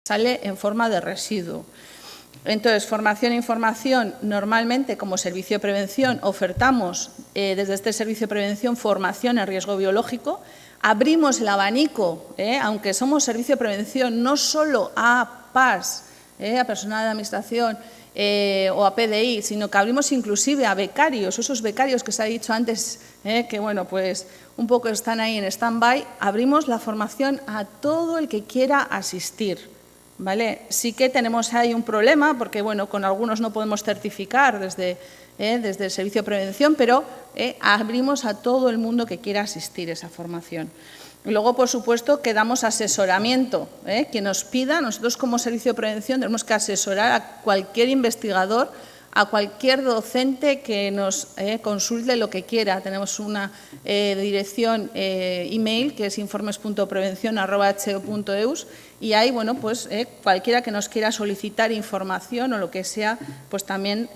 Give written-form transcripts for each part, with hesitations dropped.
sale en forma de residuo. Entonces, formación e información, normalmente como servicio de prevención ofertamos desde este servicio de prevención formación en riesgo biológico. Abrimos el abanico, aunque somos servicio de prevención, no solo a PAS, a personal de administración o a PDI, sino que abrimos inclusive a becarios, esos becarios que se ha dicho antes, que bueno, pues un poco están ahí en stand-by. Abrimos la formación a todo el que quiera asistir. ¿Vale? Sí que tenemos ahí un problema porque bueno, con algunos no podemos certificar desde el servicio de prevención, pero abrimos a todo el mundo que quiera asistir a esa formación. Y luego, por supuesto, que damos asesoramiento. Quien nos pida, nosotros como servicio de prevención tenemos que asesorar a cualquier investigador, a cualquier docente que nos consulte lo que quiera. Tenemos una dirección email que es informes.prevención@ho.eus y ahí, bueno, pues cualquiera que nos quiera solicitar información o lo que sea, pues también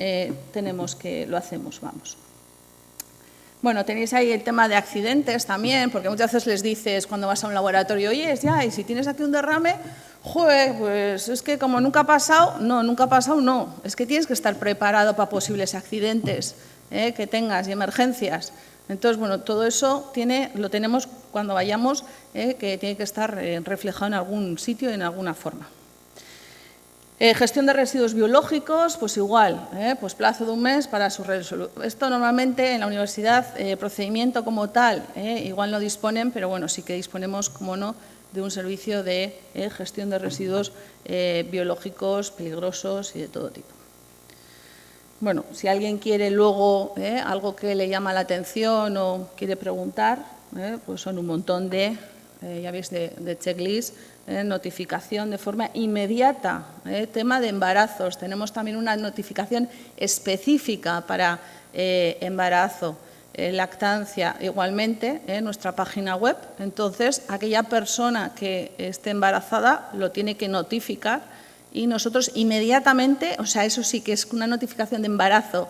lo hacemos, vamos. Bueno, tenéis ahí el tema de accidentes también, porque muchas veces les dices cuando vas a un laboratorio, oye, ya, y si tienes aquí un derrame, joder, pues es que como nunca ha pasado, no. Es que tienes que estar preparado para posibles accidentes que tengas y emergencias. Entonces, bueno, todo eso lo tenemos cuando vayamos, que tiene que estar reflejado en algún sitio y en alguna forma. Gestión de residuos biológicos, pues igual, pues plazo de un mes para su resolución. Esto normalmente en la universidad, procedimiento como tal, igual no disponen, pero bueno, sí que disponemos, como no, de un servicio de gestión de residuos biológicos, peligrosos y de todo tipo. Bueno, si alguien quiere luego algo que le llama la atención o quiere preguntar, pues son un montón de, ya veis, de checklist, notificación de forma inmediata, tema de embarazos. Tenemos también una notificación específica para embarazo, lactancia, igualmente, en nuestra página web. Entonces, aquella persona que esté embarazada lo tiene que notificar y nosotros inmediatamente, o sea, eso sí que es una notificación de embarazo,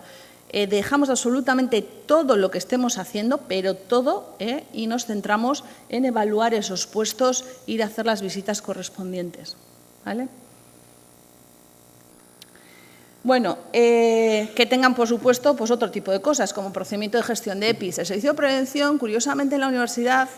dejamos absolutamente todo lo que estemos haciendo, pero todo, y nos centramos en evaluar esos puestos, ir a hacer las visitas correspondientes. ¿Vale? Bueno, que tengan, por supuesto, pues otro tipo de cosas, como procedimiento de gestión de EPIs. El servicio de prevención, curiosamente, en la universidad,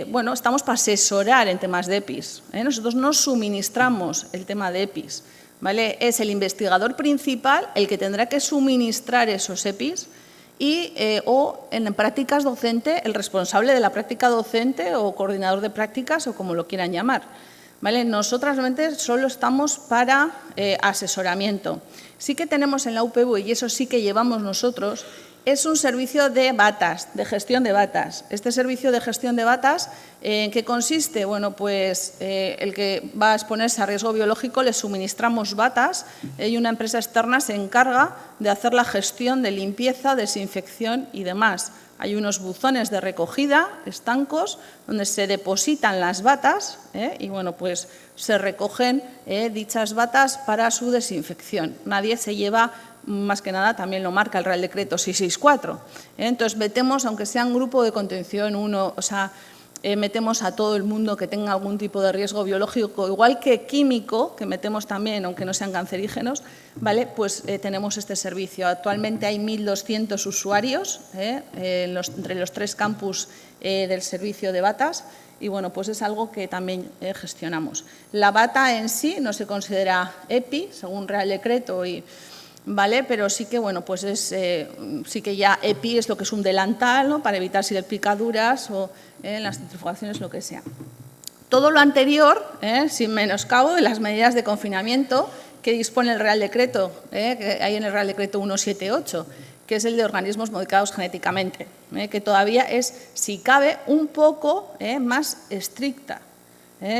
bueno, estamos para asesorar en temas de EPIs. Nosotros no suministramos el tema de EPIs. ¿Vale? Es el investigador principal el que tendrá que suministrar esos EPIs o en prácticas docente, el responsable de la práctica docente o coordinador de prácticas o como lo quieran llamar. ¿Vale? Nosotras realmente solo estamos para asesoramiento. Sí que tenemos en la UPV, y eso sí que llevamos nosotros, es un servicio de batas, de gestión de batas. Este servicio de gestión de batas, ¿en qué consiste? Bueno, pues el que va a exponerse a riesgo biológico le suministramos batas y una empresa externa se encarga de hacer la gestión de limpieza, desinfección y demás. Hay unos buzones de recogida, estancos, donde se depositan las batas y bueno, pues se recogen dichas batas para su desinfección. Nadie se lleva, más que nada también lo marca el Real Decreto 664. Entonces metemos, aunque sea un grupo de contención, metemos a todo el mundo que tenga algún tipo de riesgo biológico, igual que químico, que metemos también, aunque no sean cancerígenos, ¿vale? Pues tenemos este servicio. Actualmente hay 1.200 usuarios entre los 3 campus del servicio de batas y bueno, pues es algo que también gestionamos. La bata en sí no se considera EPI, según Real Decreto, ¿vale? Pero sí que, bueno, pues sí que ya EPI es lo que es un delantal, ¿no? Para evitar si picaduras o en las centrifugaciones, lo que sea. Todo lo anterior, sin menoscabo de las medidas de confinamiento que dispone el Real Decreto, que hay en el Real Decreto 178, que es el de organismos modificados genéticamente, que todavía es, si cabe, un poco más estricta.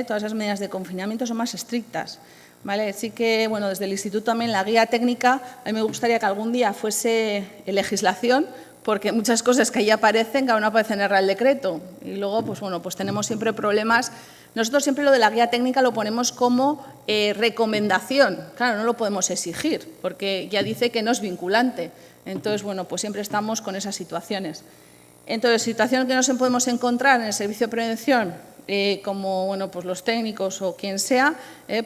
Todas esas medidas de confinamiento son más estrictas. ¿Vale? Sí que, bueno, desde el Instituto también la guía técnica, a mí me gustaría que algún día fuese legislación, porque muchas cosas que ahí aparecen, que aún no aparecen en el Real Decreto. Y luego, pues bueno, pues tenemos siempre problemas. Nosotros siempre lo de la guía técnica lo ponemos como recomendación. Claro, no lo podemos exigir, porque ya dice que no es vinculante. Entonces, bueno, pues siempre estamos con esas situaciones. Entonces, situación que nos podemos encontrar en el servicio de prevención, como bueno, pues los técnicos o quien sea,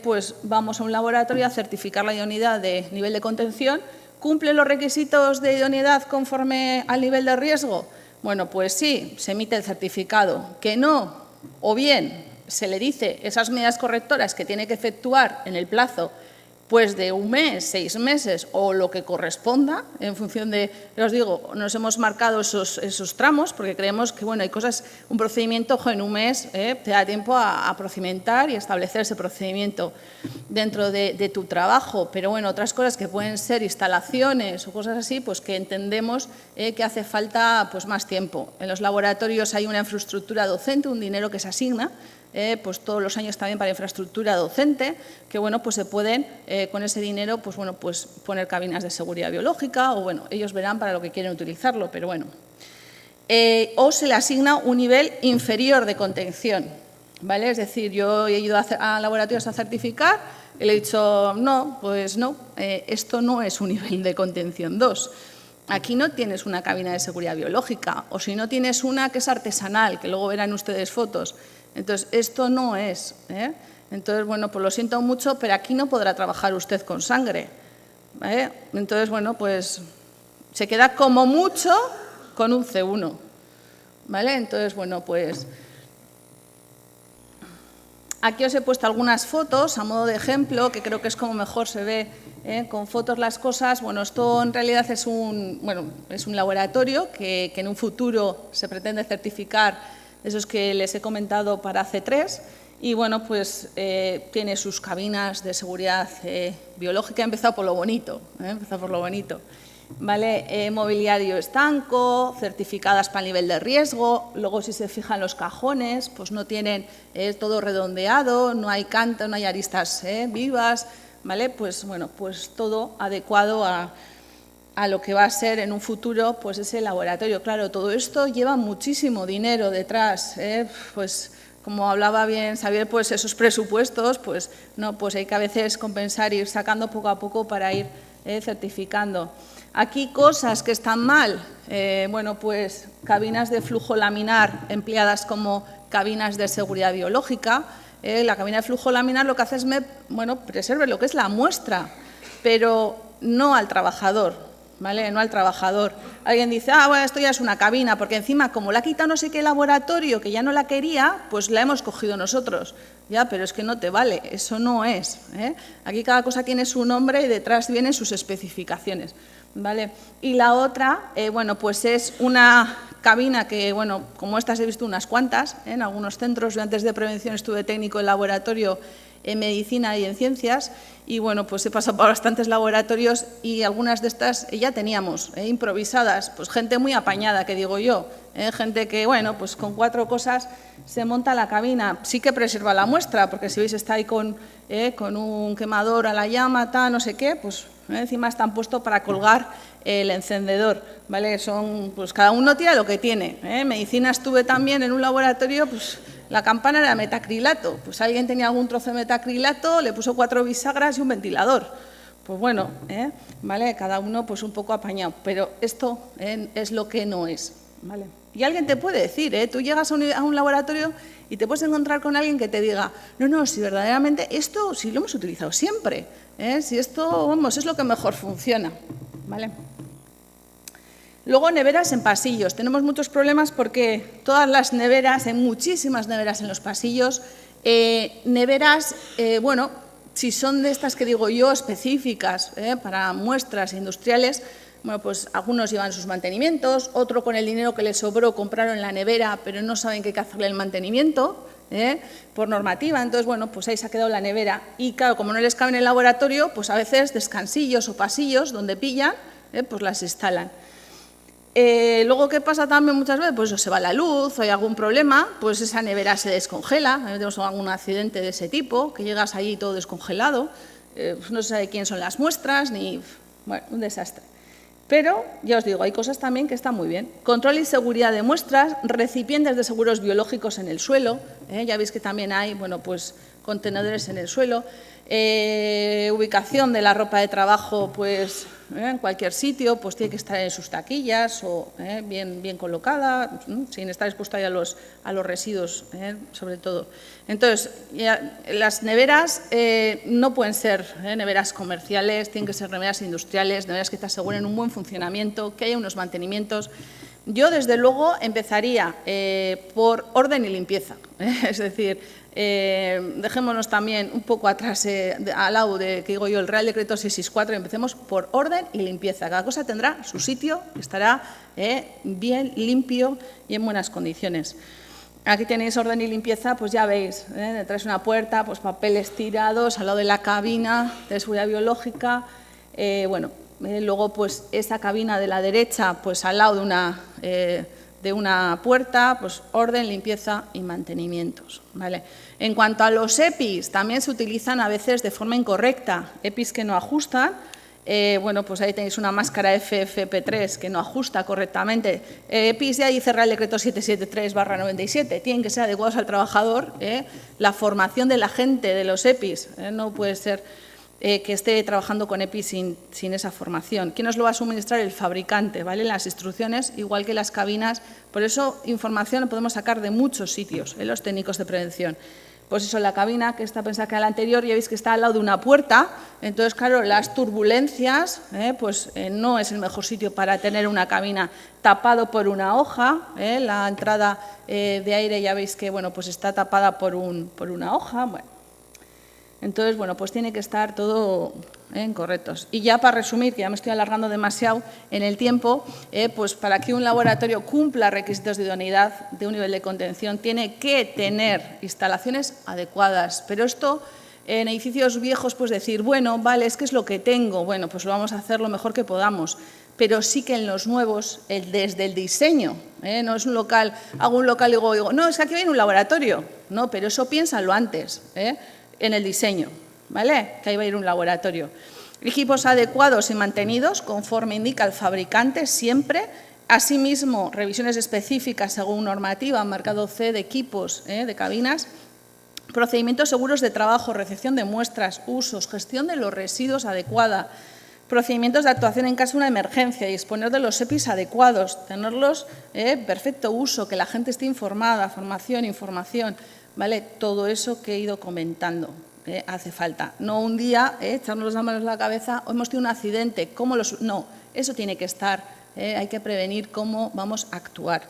pues vamos a un laboratorio a certificar la idoneidad de nivel de contención. ¿Cumple los requisitos de idoneidad conforme al nivel de riesgo? Bueno, pues sí, se emite el certificado. Que no, o bien se le dice esas medidas correctoras que tiene que efectuar en el plazo pues de 1 mes, 6 meses o lo que corresponda, en función de, os digo, nos hemos marcado esos tramos porque creemos que bueno, hay cosas, un procedimiento en 1 mes te da tiempo a procedimentar y establecer ese procedimiento dentro de tu trabajo, pero bueno, otras cosas que pueden ser instalaciones o cosas así, pues que entendemos que hace falta pues más tiempo. En los laboratorios hay una infraestructura docente, un dinero que se asigna, pues todos los años también para infraestructura docente, que bueno, pues se pueden con ese dinero pues bueno, pues poner cabinas de seguridad biológica o bueno, ellos verán para lo que quieren utilizarlo, pero bueno. O se le asigna un nivel inferior de contención, ¿vale? Es decir, yo he ido a laboratorios a certificar y le he dicho, no, pues no, esto no es un nivel de contención 2. Aquí no tienes una cabina de seguridad biológica o si no tienes una que es artesanal, que luego verán ustedes fotos. Entonces, esto no es. Entonces, bueno, pues lo siento mucho, pero aquí no podrá trabajar usted con sangre. Entonces, bueno, pues se queda como mucho con un C1. ¿Vale? Entonces, bueno, pues aquí os he puesto algunas fotos a modo de ejemplo, que creo que es como mejor se ve con fotos las cosas. Bueno, esto en realidad es un laboratorio que en un futuro se pretende certificar, esos que les he comentado para C3, y bueno, pues tiene sus cabinas de seguridad biológica. He empezado por lo bonito, ¿vale? Mobiliario estanco, certificadas para el nivel de riesgo. Luego, si se fijan los cajones, pues no tienen todo redondeado, no hay canto, no hay aristas vivas, ¿vale? Pues bueno, pues todo adecuado a lo que va a ser en un futuro pues ese laboratorio. Claro, todo esto lleva muchísimo dinero detrás, pues como hablaba bien Xavier, pues esos presupuestos, pues no, pues hay que a veces compensar, ir sacando poco a poco para ir certificando. Aquí cosas que están mal, bueno, pues cabinas de flujo laminar empleadas como cabinas de seguridad biológica. La cabina de flujo laminar lo que hace es, bueno, preserve lo que es la muestra, pero no al trabajador. ¿Vale? No al trabajador. Alguien dice, bueno, esto ya es una cabina, porque encima, como la ha quitado no sé qué laboratorio que ya no la quería, pues la hemos cogido nosotros. Ya, pero es que no te vale, eso no es. Aquí cada cosa tiene su nombre y detrás vienen sus especificaciones. ¿Vale? Y la otra, bueno, pues es una cabina que, bueno, como estas he visto unas cuantas, en algunos centros. Yo antes de prevención estuve técnico en laboratorio en medicina y en ciencias, y bueno, pues he pasado por bastantes laboratorios y algunas de estas ya teníamos improvisadas, pues gente muy apañada, que digo yo, gente que, bueno, pues con 4 cosas se monta la cabina. Sí que preserva la muestra, porque si veis está ahí con un quemador a la llama, tal, no sé qué, pues encima están puestos para colgar el encendedor, ¿vale? Son, pues cada uno tira lo que tiene. En medicina estuve también en un laboratorio, pues la campana era metacrilato, pues alguien tenía algún trozo de metacrilato, le puso 4 bisagras y un ventilador. Pues bueno, ¿vale? Cada uno pues un poco apañado, pero esto es lo que no es, ¿vale? Y alguien te puede decir, tú llegas a un laboratorio y te puedes encontrar con alguien que te diga, no, si verdaderamente esto sí lo hemos utilizado siempre, si esto, vamos, es lo que mejor funciona, ¿vale? Luego, neveras en pasillos. Tenemos muchos problemas porque todas las neveras, hay muchísimas neveras en los pasillos. Neveras, bueno, si son de estas que digo yo, específicas para muestras industriales, bueno, pues algunos llevan sus mantenimientos, otro con el dinero que les sobró compraron la nevera, pero no saben que hay que hacerle el mantenimiento por normativa. Entonces, bueno, pues ahí se ha quedado la nevera. Y claro, como no les cabe en el laboratorio, pues a veces descansillos o pasillos donde pillan, pues las instalan. Luego, ¿qué pasa también muchas veces? Pues se va la luz o hay algún problema, pues esa nevera se descongela. Tenemos algún accidente de ese tipo, que llegas allí todo descongelado, pues no se sabe quién son las muestras, ni… Bueno, un desastre. Pero, ya os digo, hay cosas también que están muy bien. Control y seguridad de muestras, recipientes de seguros biológicos en el suelo, ya veis que también hay, bueno, pues contenedores en el suelo, ubicación de la ropa de trabajo, pues en cualquier sitio, pues tiene que estar en sus taquillas o bien colocada, sin estar expuesta a los residuos, sobre todo. Entonces, las neveras no pueden ser neveras comerciales, tienen que ser neveras industriales, neveras que te aseguren un buen funcionamiento, que haya unos mantenimientos. Yo, desde luego, empezaría por orden y limpieza, es decir, dejémonos también un poco atrás, al lado de, que digo yo, el Real Decreto 664, empecemos por orden y limpieza. Cada cosa tendrá su sitio, estará bien limpio y en buenas condiciones. Aquí tenéis orden y limpieza, pues ya veis, detrás de una puerta, pues papeles tirados, al lado de la cabina de seguridad biológica, luego, pues, esa cabina de la derecha, pues, al lado de una puerta, pues, orden, limpieza y mantenimientos, ¿vale? En cuanto a los EPIs, también se utilizan a veces de forma incorrecta, EPIs que no ajustan. Pues ahí tenéis una máscara FFP3 que no ajusta correctamente. EPIs ya dice Real Decreto 773/97, tienen que ser adecuados al trabajador. La formación de la gente de los EPIs no puede ser que esté trabajando con EPI sin esa formación. ¿Quién nos lo va a suministrar? El fabricante, ¿vale? Las instrucciones, igual que las cabinas. Por eso, información la podemos sacar de muchos sitios, los técnicos de prevención. Pues eso, la cabina, que está pensada que la anterior, ya veis que está al lado de una puerta. Entonces, claro, las turbulencias, no es el mejor sitio para tener una cabina tapado por una hoja. La entrada de aire, ya veis que pues está tapada por una hoja. Entonces, pues tiene que estar todo correctos. Y ya para resumir, que ya me estoy alargando demasiado en el tiempo, pues para que un laboratorio cumpla requisitos de idoneidad de un nivel de contención, tiene que tener instalaciones adecuadas. Pero esto, en edificios viejos, pues decir, bueno, vale, es que es lo que tengo, bueno, pues lo vamos a hacer lo mejor que podamos. Pero sí que en los nuevos, desde el diseño, no es un local, hago un local y digo, no, es que aquí viene un laboratorio. No, pero eso piénsalo antes, en el diseño, ¿vale? Que ahí va a ir un laboratorio. Equipos adecuados y mantenidos conforme indica el fabricante siempre. Asimismo, revisiones específicas según normativa, marcado C de equipos, de cabinas. Procedimientos seguros de trabajo, recepción de muestras, usos, gestión de los residuos adecuada. Procedimientos de actuación en caso de una emergencia, disponer de los EPIs adecuados, tenerlos perfecto uso, que la gente esté informada, formación, información. ¿Vale? Todo eso que he ido comentando hace falta. No un día echarnos las manos a la cabeza, o hemos tenido un accidente, no, eso tiene que estar, hay que prevenir cómo vamos a actuar.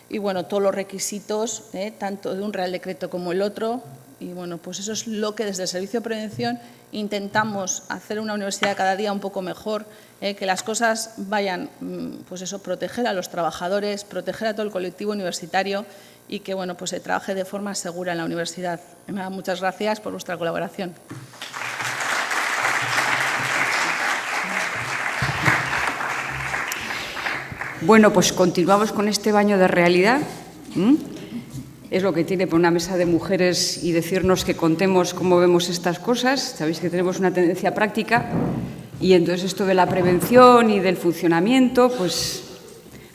Y todos los requisitos, tanto de un Real Decreto como el otro, y pues eso es lo que desde el Servicio de Prevención intentamos hacer una universidad cada día un poco mejor, que las cosas vayan, pues eso, proteger a los trabajadores, proteger a todo el colectivo universitario y que pues se trabaje de forma segura en la universidad. Muchas gracias por vuestra colaboración. Bueno, pues continuamos con este baño de realidad. Es lo que tiene por una mesa de mujeres y decirnos que contemos cómo vemos estas cosas. Sabéis que tenemos una tendencia práctica y entonces esto de la prevención y del funcionamiento, pues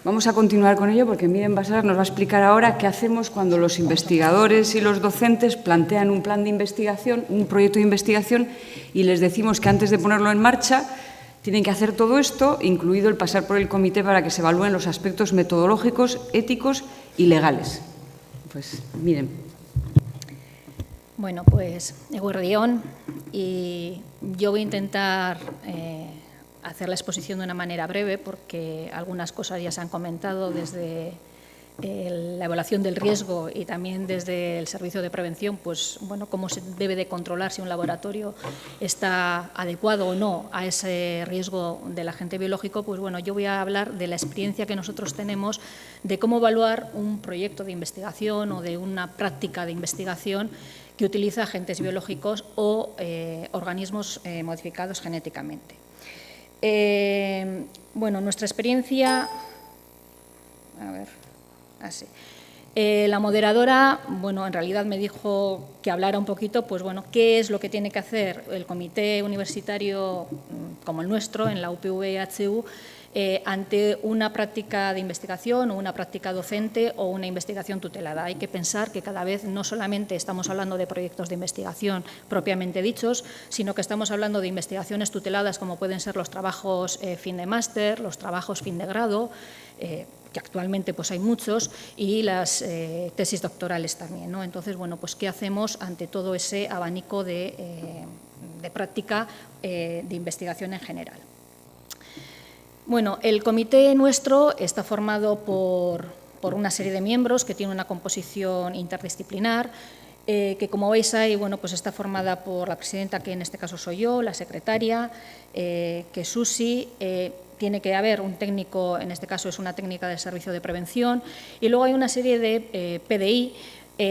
vamos a continuar con ello porque Miren Basar nos va a explicar ahora qué hacemos cuando los investigadores y los docentes plantean un plan de investigación, un proyecto de investigación y les decimos que antes de ponerlo en marcha tienen que hacer todo esto, incluido el pasar por el comité para que se evalúen los aspectos metodológicos, éticos y legales. Pues miren. Bueno, pues eguerdión, y yo voy a intentar hacer la exposición de una manera breve porque algunas cosas ya se han comentado desde la evaluación del riesgo y también desde el servicio de prevención, pues cómo se debe de controlar si un laboratorio está adecuado o no a ese riesgo del agente biológico. Pues yo voy a hablar de la experiencia que nosotros tenemos de cómo evaluar un proyecto de investigación o de una práctica de investigación que utiliza agentes biológicos o organismos modificados genéticamente. Nuestra experiencia... A ver... Así. La moderadora, bueno, en realidad me dijo que hablara un poquito, pues bueno, qué es lo que tiene que hacer el comité universitario como el nuestro, en la UPV-EHU, ante una práctica de investigación o una práctica docente o una investigación tutelada. Hay que pensar que cada vez no solamente estamos hablando de proyectos de investigación propiamente dichos, sino que estamos hablando de investigaciones tuteladas como pueden ser los trabajos fin de máster, los trabajos fin de grado, que actualmente pues hay muchos, y las tesis doctorales también, ¿no? Entonces, bueno, pues ¿qué hacemos ante todo ese abanico de práctica de investigación en general? Bueno, el comité nuestro está formado por una serie de miembros que tiene una composición interdisciplinar, que como veis ahí, bueno, pues está formada por la presidenta, que en este caso soy yo, la secretaria, que es Susi, tiene que haber un técnico, en este caso es una técnica de servicio de prevención, y luego hay una serie de PDI,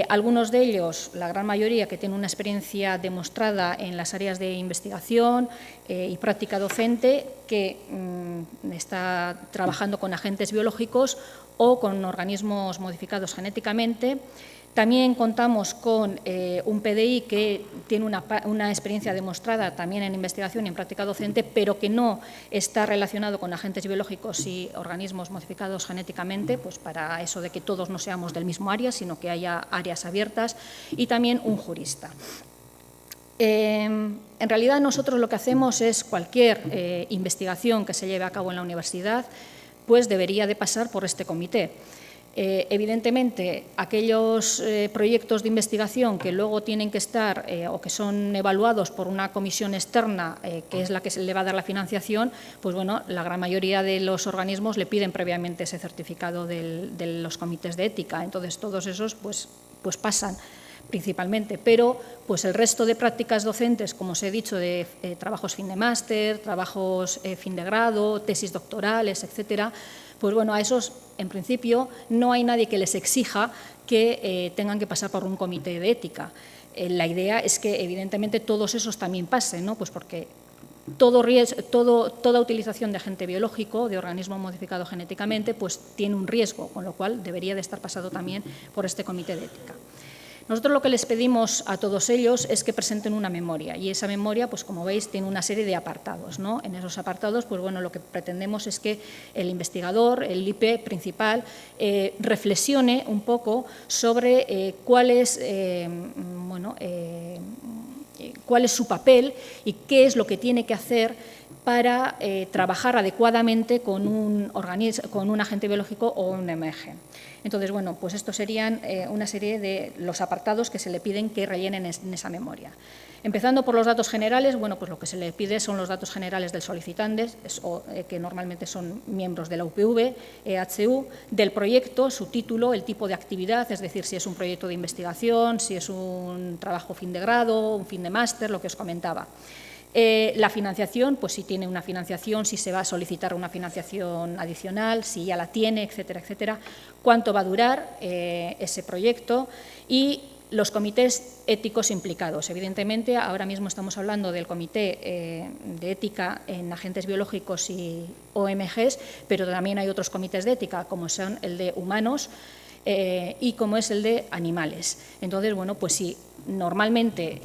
algunos de ellos, la gran mayoría, que tienen una experiencia demostrada en las áreas de investigación y práctica docente, que está trabajando con agentes biológicos o con organismos modificados genéticamente. También contamos con un PDI que tiene una experiencia demostrada también en investigación y en práctica docente, pero que no está relacionado con agentes biológicos y organismos modificados genéticamente, pues para eso de que todos no seamos del mismo área, sino que haya áreas abiertas, y también un jurista. En realidad nosotros lo que hacemos es cualquier investigación que se lleve a cabo en la universidad, pues debería de pasar por este comité. Evidentemente, aquellos proyectos de investigación que luego tienen que estar o que son evaluados por una comisión externa, que es la que se le va a dar la financiación, pues bueno, la gran mayoría de los organismos le piden previamente ese certificado de los comités de ética. Entonces, todos esos pues pasan principalmente, pero pues el resto de prácticas docentes, como os he dicho, de trabajos fin de máster, trabajos fin de grado, tesis doctorales, etcétera, pues bueno, a esos, en principio, no hay nadie que les exija que tengan que pasar por un comité de ética. La idea es que, evidentemente, todos esos también pasen, ¿no? Pues porque toda utilización de agente biológico, de organismo modificado genéticamente, pues tiene un riesgo, con lo cual debería de estar pasado también por este comité de ética. Nosotros lo que les pedimos a todos ellos es que presenten una memoria, y esa memoria, pues como veis, tiene una serie de apartados, ¿no? En esos apartados, pues bueno, lo que pretendemos es que el investigador, el IP principal, reflexione un poco sobre cuál es su papel y qué es lo que tiene que hacer para trabajar adecuadamente con un agente biológico o un MG. Entonces, bueno, pues estos serían una serie de los apartados que se le piden que rellenen en esa memoria. Empezando por los datos generales, bueno, pues lo que se le pide son los datos generales del solicitante, que normalmente son miembros de la UPV, EHU, del proyecto, su título, el tipo de actividad, es decir, si es un proyecto de investigación, si es un trabajo fin de grado, un fin de máster, lo que os comentaba. La financiación, pues si tiene una financiación, si se va a solicitar una financiación adicional, si ya la tiene, etcétera, etcétera, cuánto va a durar ese proyecto y los comités éticos implicados. Evidentemente, ahora mismo estamos hablando del comité de ética en agentes biológicos y OMGs, pero también hay otros comités de ética, como son el de humanos y como es el de animales. Entonces, bueno, pues sí. Normalmente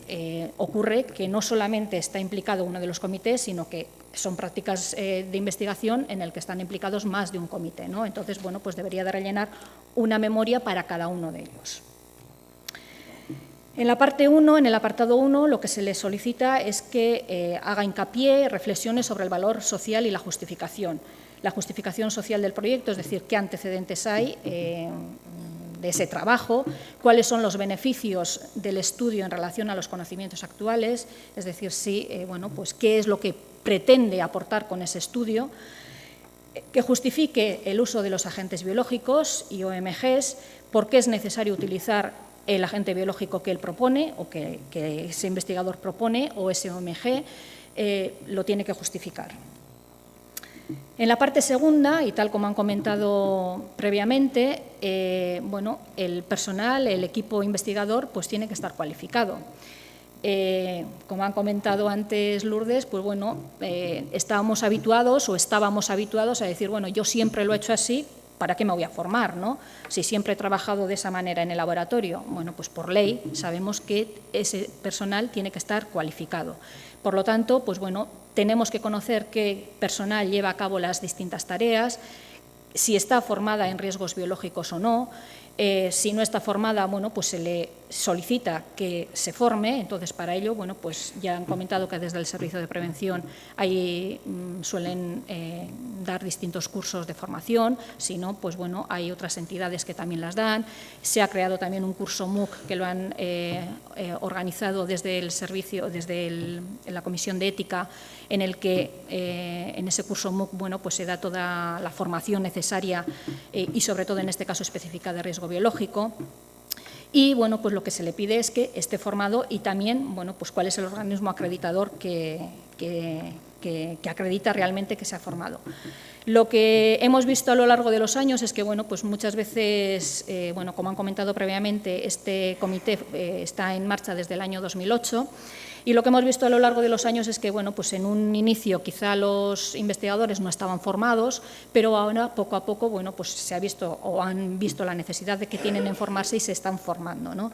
ocurre que no solamente está implicado uno de los comités, sino que son prácticas de investigación en el que están implicados más de un comité, ¿no? Entonces, bueno, pues debería de rellenar una memoria para cada uno de ellos. En la parte 1, en el apartado 1, lo que se le solicita es que haga hincapié, reflexiones sobre el valor social y la justificación social del proyecto, es decir, qué antecedentes hay de ese trabajo, cuáles son los beneficios del estudio en relación a los conocimientos actuales, es decir, pues qué es lo que pretende aportar con ese estudio, que justifique el uso de los agentes biológicos y OMGs, por qué es necesario utilizar el agente biológico que él propone o que ese investigador propone o ese OMG, lo tiene que justificar. En la parte segunda, y tal como han comentado previamente, el personal, el equipo investigador, pues tiene que estar cualificado. Como han comentado antes Lourdes, pues bueno, estábamos habituados a decir, bueno, yo siempre lo he hecho así, ¿para qué me voy a formar, no? Si siempre he trabajado de esa manera en el laboratorio, bueno, pues por ley sabemos que ese personal tiene que estar cualificado. Por lo tanto, pues bueno, tenemos que conocer qué personal lleva a cabo las distintas tareas, si está formada en riesgos biológicos o no. Si no está formada, bueno, pues se le solicita que se forme. Entonces, para ello, bueno, pues ya han comentado que desde el Servicio de Prevención suelen dar distintos cursos de formación. Si no, pues bueno, hay otras entidades que también las dan. Se ha creado también un curso MOOC que lo han organizado desde el servicio, desde la Comisión de Ética, en el que en ese curso MOOC, bueno, pues se da toda la formación necesaria y sobre todo en este caso específica de riesgo biológico. Y bueno, pues lo que se le pide es que esté formado y también, bueno, pues cuál es el organismo acreditador que acredita realmente que se ha formado. Lo que hemos visto a lo largo de los años es que, bueno, pues muchas veces, bueno, como han comentado previamente, este comité está en marcha desde el año 2008. Y lo que hemos visto a lo largo de los años es que, bueno, pues en un inicio quizá los investigadores no estaban formados, pero ahora poco a poco, bueno, pues se ha visto o han visto la necesidad de que tienen en formarse y se están formando, ¿no?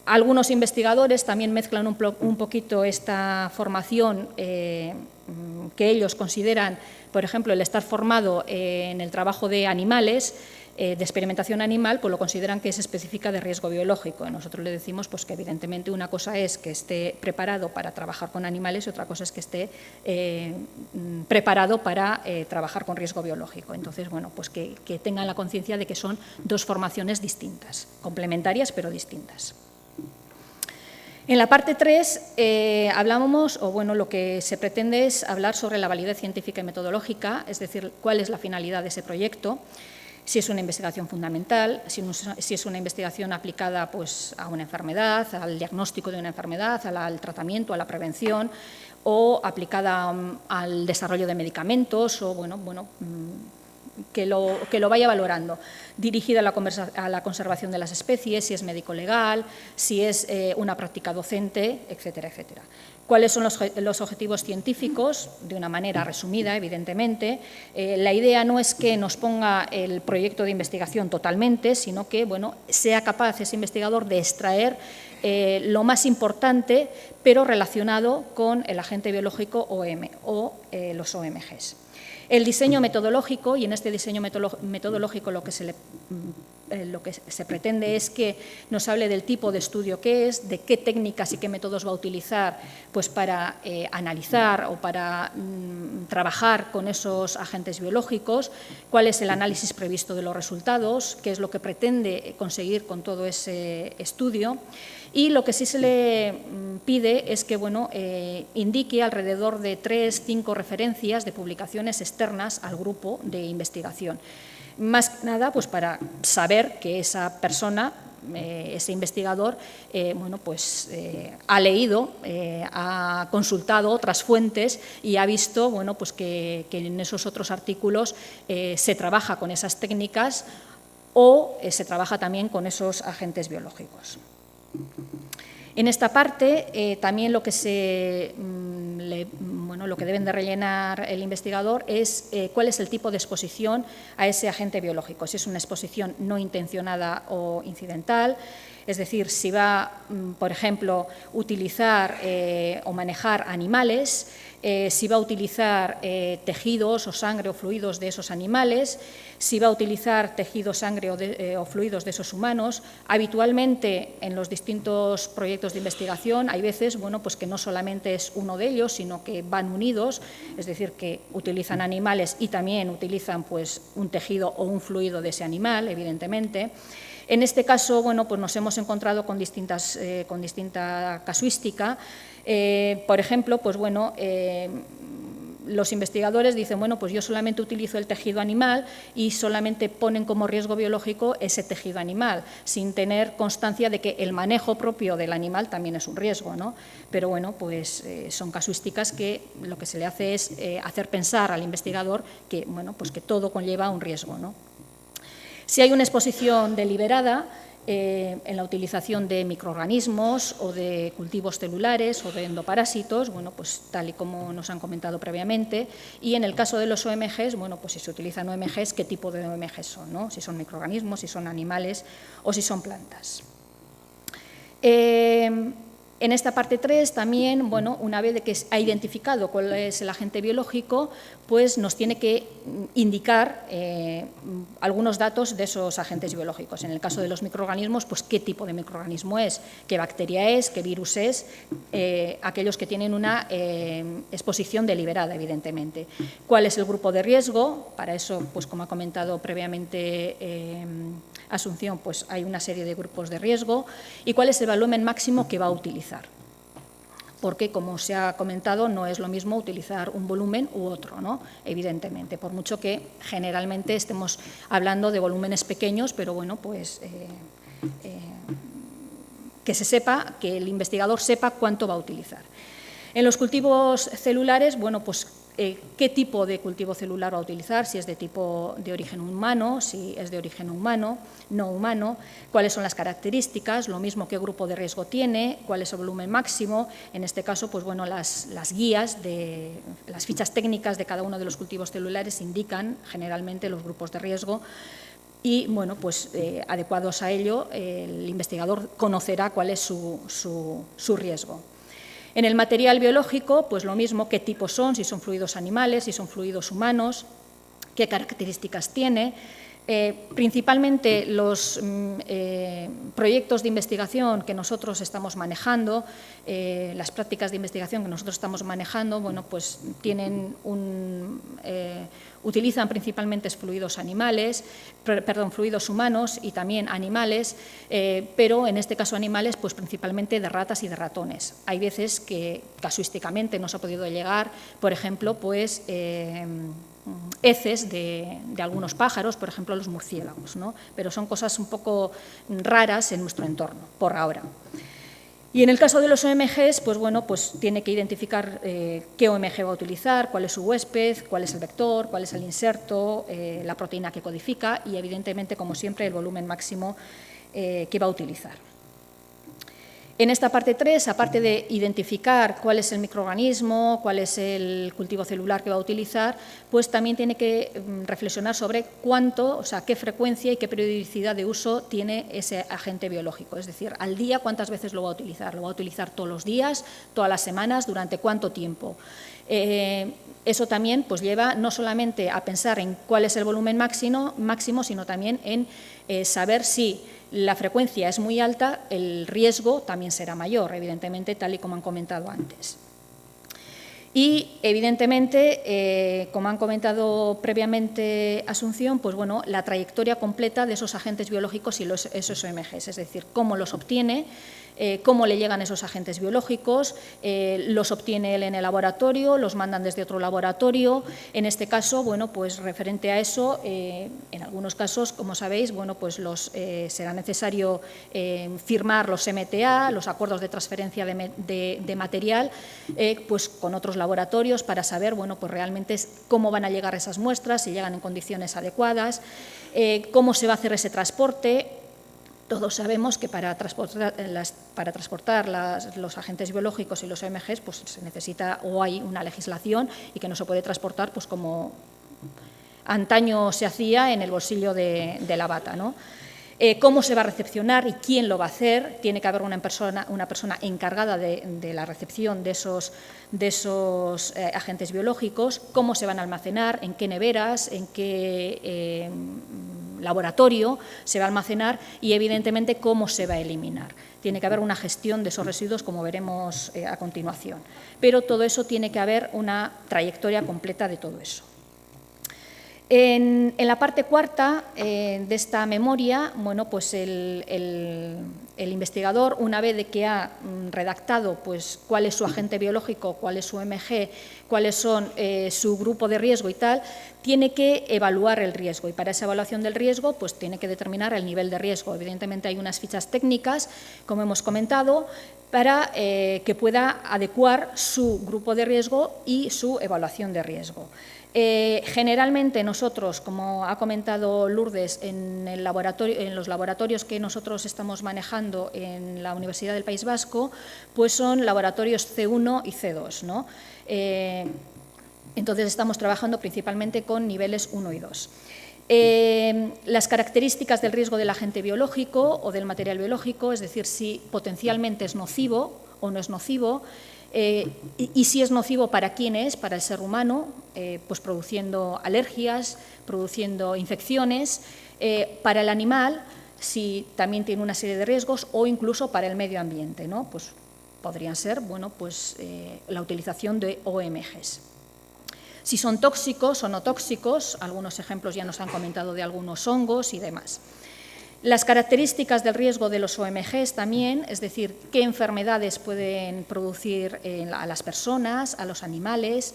Algunos investigadores también mezclan un poquito esta formación que ellos consideran, por ejemplo, el estar formado en el trabajo de animales, de experimentación animal, pues lo consideran que es específica de riesgo biológico. Nosotros le decimos pues, que evidentemente una cosa es que esté preparado para trabajar con animales y otra cosa es que esté preparado para trabajar con riesgo biológico. Entonces, bueno, pues que tengan la conciencia de que son dos formaciones distintas, complementarias pero distintas. En la parte 3 hablábamos, o bueno, lo que se pretende es hablar sobre la validez científica y metodológica, es decir, cuál es la finalidad de ese proyecto, si es una investigación fundamental, si es una investigación aplicada pues, a una enfermedad, al diagnóstico de una enfermedad, al tratamiento, a la prevención, o aplicada al desarrollo de medicamentos, o bueno, que lo vaya valorando. Dirigida a la conservación de las especies, si es médico-legal, si es una práctica docente, etcétera, etcétera. ¿Cuáles son los objetivos científicos? De una manera resumida, evidentemente. La idea no es que nos ponga el proyecto de investigación totalmente, sino que bueno, sea capaz ese investigador de extraer lo más importante, pero relacionado con el agente biológico OM o los OMGs. El diseño metodológico, y en este diseño metodológico lo que se pretende es que nos hable del tipo de estudio que es, de qué técnicas y qué métodos va a utilizar pues, para analizar o para trabajar con esos agentes biológicos, cuál es el análisis previsto de los resultados, qué es lo que pretende conseguir con todo ese estudio. Y lo que sí se le pide es que bueno, indique alrededor de 3-5 referencias de publicaciones externas al grupo de investigación. Más que nada pues para saber que esa persona, ese investigador, bueno, pues, ha leído, ha consultado otras fuentes y ha visto bueno, pues que en esos otros artículos se trabaja con esas técnicas o se trabaja también con esos agentes biológicos. En esta parte también lo que deben de rellenar el investigador es cuál es el tipo de exposición a ese agente biológico, si es una exposición no intencionada o incidental, es decir, si va, por ejemplo, utilizar o manejar animales, si va a utilizar tejidos o sangre o fluidos de esos animales, si va a utilizar tejido, sangre o fluidos de esos humanos. Habitualmente en los distintos proyectos de investigación hay veces bueno, pues que no solamente es uno de ellos, sino que van unidos, es decir, que utilizan animales y también utilizan pues, un tejido o un fluido de ese animal, evidentemente. En este caso, bueno, pues nos hemos encontrado con distinta casuística. Por ejemplo, pues bueno, los investigadores dicen, bueno, pues yo solamente utilizo el tejido animal y solamente ponen como riesgo biológico ese tejido animal, sin tener constancia de que el manejo propio del animal también es un riesgo, ¿no? Pero bueno, pues son casuísticas que lo que se le hace es hacer pensar al investigador que, bueno, pues que todo conlleva un riesgo, ¿no? Si hay una exposición deliberada, en la utilización de microorganismos o de cultivos celulares o de endoparásitos, bueno, pues tal y como nos han comentado previamente, y en el caso de los OMGs, bueno, pues si se utilizan OMGs, ¿qué tipo de OMGs son, ¿no? Si son microorganismos, si son animales o si son plantas. En esta parte 3 también, bueno, una vez que se ha identificado cuál es el agente biológico, pues nos tiene que indicar algunos datos de esos agentes biológicos. En el caso de los microorganismos, pues qué tipo de microorganismo es, qué bacteria es, qué virus es, aquellos que tienen una exposición deliberada, evidentemente. ¿Cuál es el grupo de riesgo? Para eso, pues como ha comentado previamente Asunción, pues hay una serie de grupos de riesgo. ¿Y cuál es el volumen máximo que va a utilizar? Porque, como se ha comentado, no es lo mismo utilizar un volumen u otro, ¿no? Evidentemente, por mucho que generalmente estemos hablando de volúmenes pequeños, pero bueno, pues que se sepa, que el investigador sepa cuánto va a utilizar. En los cultivos celulares, bueno, pues qué tipo de cultivo celular va a utilizar, si es de tipo de origen humano, si es de origen humano, no humano, cuáles son las características, lo mismo qué grupo de riesgo tiene, cuál es el volumen máximo, en este caso, pues bueno, las guías, las fichas técnicas de cada uno de los cultivos celulares indican generalmente los grupos de riesgo y, bueno, pues adecuados a ello, el investigador conocerá cuál es su riesgo. En el material biológico, pues lo mismo, qué tipos son, si son fluidos animales, si son fluidos humanos, qué características tiene. Principalmente los proyectos de investigación que nosotros estamos manejando, las prácticas de investigación que nosotros estamos manejando, bueno, pues tienen utilizan principalmente fluidos fluidos humanos y también animales, pero en este caso animales, pues principalmente de ratas y de ratones. Hay veces que casuísticamente nos ha podido llegar, por ejemplo, pues heces de algunos pájaros, por ejemplo los murciélagos, ¿no? Pero son cosas un poco raras en nuestro entorno, por ahora. Y en el caso de los OMGs, pues bueno, pues tiene que identificar qué OMG va a utilizar, cuál es su huésped, cuál es el vector, cuál es el inserto, la proteína que codifica y, evidentemente, como siempre, el volumen máximo que va a utilizar. En esta parte 3, aparte de identificar cuál es el microorganismo, cuál es el cultivo celular que va a utilizar, pues también tiene que reflexionar sobre cuánto, o sea, qué frecuencia y qué periodicidad de uso tiene ese agente biológico. Es decir, al día, ¿cuántas veces lo va a utilizar? ¿Lo va a utilizar todos los días, todas las semanas, durante cuánto tiempo? Eso también pues lleva no solamente a pensar en cuál es el volumen máximo, sino también en saber si la frecuencia es muy alta, el riesgo también será mayor, evidentemente, tal y como han comentado antes. Y, evidentemente, como han comentado previamente Asunción, pues bueno, la trayectoria completa de esos agentes biológicos y esos OMGs, es decir, cómo los obtiene, cómo le llegan esos agentes biológicos, los obtiene él en el laboratorio, los mandan desde otro laboratorio. En este caso, bueno, pues referente a eso, en algunos casos, como sabéis, bueno, pues será necesario firmar los MTA, los acuerdos de transferencia de material, pues con otros laboratorios para saber, bueno, pues realmente cómo van a llegar esas muestras, si llegan en condiciones adecuadas, cómo se va a hacer ese transporte. Todos sabemos que para transportar los agentes biológicos y los OMGs pues se necesita o hay una legislación y que no se puede transportar pues como antaño se hacía en el bolsillo de la bata, ¿no? Cómo se va a recepcionar y quién lo va a hacer. Tiene que haber una persona encargada de la recepción de esos agentes biológicos, cómo se van a almacenar, en qué neveras, en qué laboratorio se va a almacenar y, evidentemente, cómo se va a eliminar. Tiene que haber una gestión de esos residuos, como veremos a continuación. Pero todo eso tiene que haber una trayectoria completa de todo eso. En la parte cuarta de esta memoria, bueno, pues el investigador, una vez de que ha redactado pues, cuál es su agente biológico, cuál es su OMG, cuáles son su grupo de riesgo y tal, tiene que evaluar el riesgo y para esa evaluación del riesgo pues tiene que determinar el nivel de riesgo. Evidentemente hay unas fichas técnicas, como hemos comentado, para que pueda adecuar su grupo de riesgo y su evaluación de riesgo. Generalmente nosotros, como ha comentado Lourdes, en los laboratorios que nosotros estamos manejando en la Universidad del País Vasco, pues son laboratorios C1 y C2, ¿no? Entonces estamos trabajando principalmente con niveles 1 y 2. Las características del riesgo del agente biológico o del material biológico, es decir, si potencialmente es nocivo o no es nocivo, y si es nocivo, ¿para quién es? Para el ser humano, pues produciendo alergias, produciendo infecciones, para el animal, si también tiene una serie de riesgos, o incluso para el medio ambiente, ¿no? Pues podrían ser, bueno, pues, la utilización de OMGs. Si son tóxicos o no tóxicos, algunos ejemplos ya nos han comentado de algunos hongos y demás. Las características del riesgo de los OMGs también, es decir, qué enfermedades pueden producir a las personas, a los animales.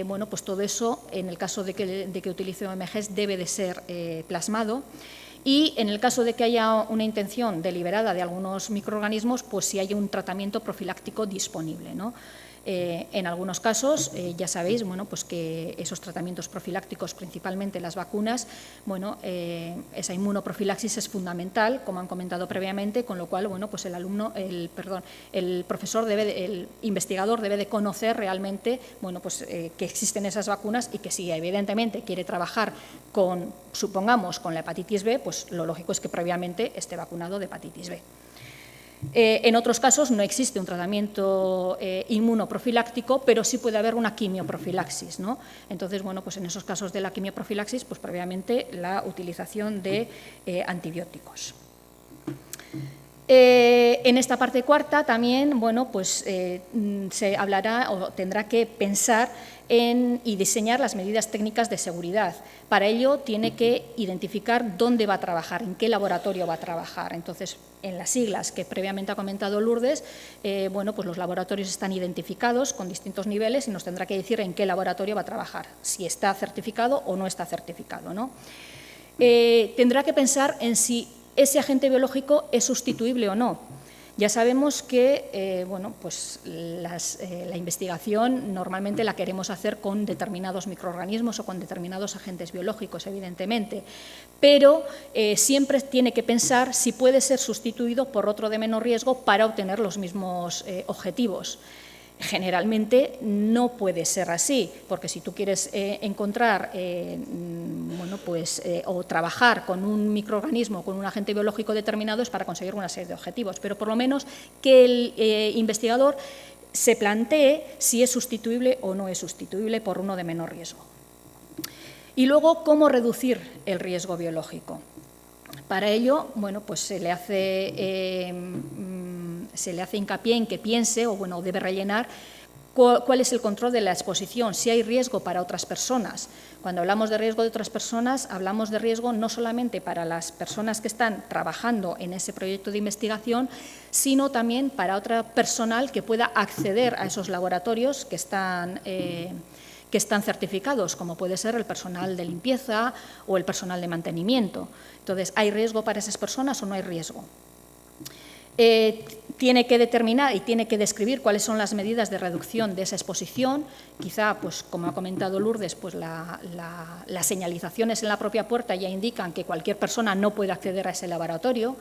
Bueno, pues todo eso, en el caso de que utilice OMGs, debe de ser plasmado. Y en el caso de que haya una intención deliberada de algunos microorganismos, pues si hay un tratamiento profiláctico disponible, ¿no? En algunos casos, ya sabéis, bueno, pues que esos tratamientos profilácticos, principalmente las vacunas, bueno, esa inmunoprofilaxis es fundamental, como han comentado previamente, con lo cual, bueno, pues el investigador debe de conocer realmente, bueno, pues que existen esas vacunas y que si evidentemente quiere trabajar con, supongamos, con la hepatitis B, pues lo lógico es que previamente esté vacunado de hepatitis B. En otros casos no existe un tratamiento inmunoprofiláctico, pero sí puede haber una quimioprofilaxis, ¿no? Entonces, bueno, pues en esos casos de la quimioprofilaxis, pues previamente la utilización de antibióticos. En esta parte cuarta también, bueno, pues se hablará o tendrá que pensar y diseñar las medidas técnicas de seguridad. Para ello tiene que identificar dónde va a trabajar, en qué laboratorio va a trabajar. Entonces, en las siglas que previamente ha comentado Lourdes, bueno, pues los laboratorios están identificados con distintos niveles y nos tendrá que decir en qué laboratorio va a trabajar, si está certificado o no está certificado, ¿no? Tendrá que pensar en si ese agente biológico es sustituible o no. Ya sabemos que bueno, pues la investigación normalmente la queremos hacer con determinados microorganismos o con determinados agentes biológicos, evidentemente, pero siempre tiene que pensar si puede ser sustituido por otro de menor riesgo para obtener los mismos objetivos. Generalmente no puede ser así, porque si tú quieres encontrar bueno, pues, o trabajar con un microorganismo, con un agente biológico determinado, es para conseguir una serie de objetivos, pero por lo menos que el investigador se plantee si es sustituible o no es sustituible por uno de menor riesgo. Y luego, ¿cómo reducir el riesgo biológico? Para ello, bueno, pues se le hace hincapié en que piense, o bueno, debe rellenar cuál es el control de la exposición, si hay riesgo para otras personas. Cuando hablamos de riesgo de otras personas, hablamos de riesgo no solamente para las personas que están trabajando en ese proyecto de investigación, sino también para otro personal que pueda acceder a esos laboratorios que están certificados, como puede ser el personal de limpieza o el personal de mantenimiento. Entonces, ¿hay riesgo para esas personas o no hay riesgo? Tiene que determinar y tiene que describir cuáles son las medidas de reducción de esa exposición. Quizá, pues, como ha comentado Lourdes, pues las señalizaciones en la propia puerta ya indican que cualquier persona no puede acceder a ese laboratorio.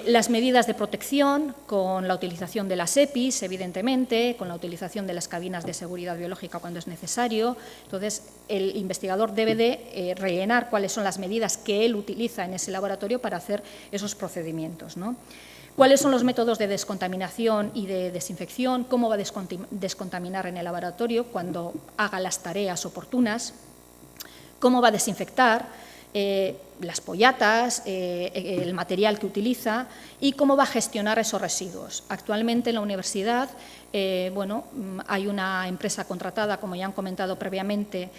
Las medidas de protección, con la utilización de las EPIs, evidentemente, con la utilización de las cabinas de seguridad biológica cuando es necesario. Entonces, el investigador debe de rellenar cuáles son las medidas que él utiliza en ese laboratorio para hacer esos procedimientos, ¿no? ¿Cuáles son los métodos de descontaminación y de desinfección? ¿Cómo va a descontaminar en el laboratorio cuando haga las tareas oportunas? ¿Cómo va a desinfectar? las pollatas, el material que utiliza y cómo va a gestionar esos residuos. Actualmente en la universidad hay una empresa contratada, como ya han comentado previamente,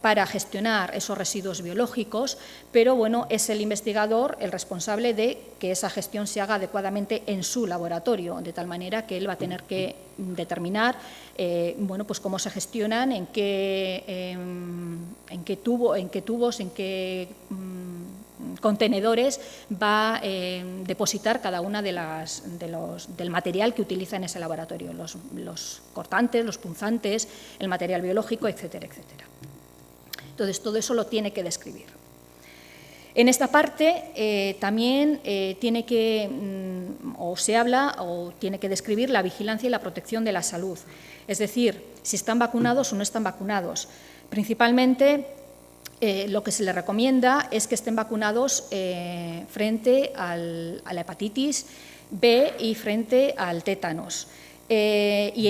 para gestionar esos residuos biológicos, pero es el investigador el responsable de que esa gestión se haga adecuadamente en su laboratorio, de tal manera que él va a tener que determinar cómo se gestionan, en qué tubos, en qué contenedores va a depositar cada una del material que utiliza en ese laboratorio, los cortantes, los punzantes, el material biológico, etcétera, etcétera. Entonces, todo eso lo tiene que describir. En esta parte también tiene que, tiene que describir la vigilancia y la protección de la salud, es decir, si están vacunados o no están vacunados. Principalmente, lo que se les recomienda es que estén vacunados frente a la hepatitis B y frente al tétanos. Y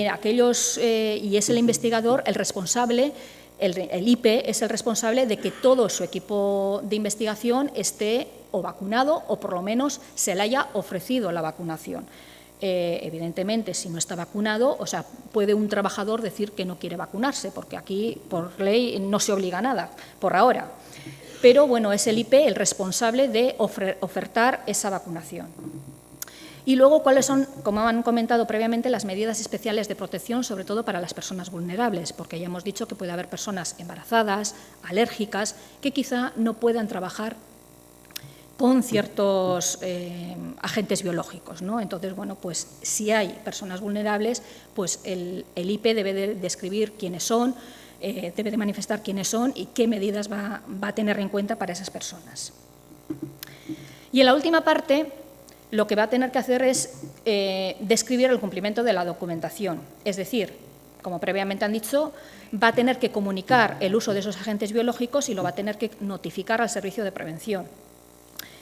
es el investigador el responsable. El IP es el responsable de que todo su equipo de investigación esté o vacunado o por lo menos se le haya ofrecido la vacunación. Evidentemente, si no está vacunado, puede un trabajador decir que no quiere vacunarse, porque aquí por ley no se obliga a nada, por ahora. Pero es el IP el responsable de ofertar esa vacunación. Y luego, ¿cuáles son, como han comentado previamente, las medidas especiales de protección, sobre todo para las personas vulnerables? Porque ya hemos dicho que puede haber personas embarazadas, alérgicas, que quizá no puedan trabajar con ciertos agentes biológicos, ¿no? Entonces, si hay personas vulnerables, el IP debe de describir quiénes son, debe de manifestar quiénes son y qué medidas va a tener en cuenta para esas personas. Y en la última parte, lo que va a tener que hacer es describir el cumplimiento de la documentación. Es decir, como previamente han dicho, va a tener que comunicar el uso de esos agentes biológicos y lo va a tener que notificar al servicio de prevención.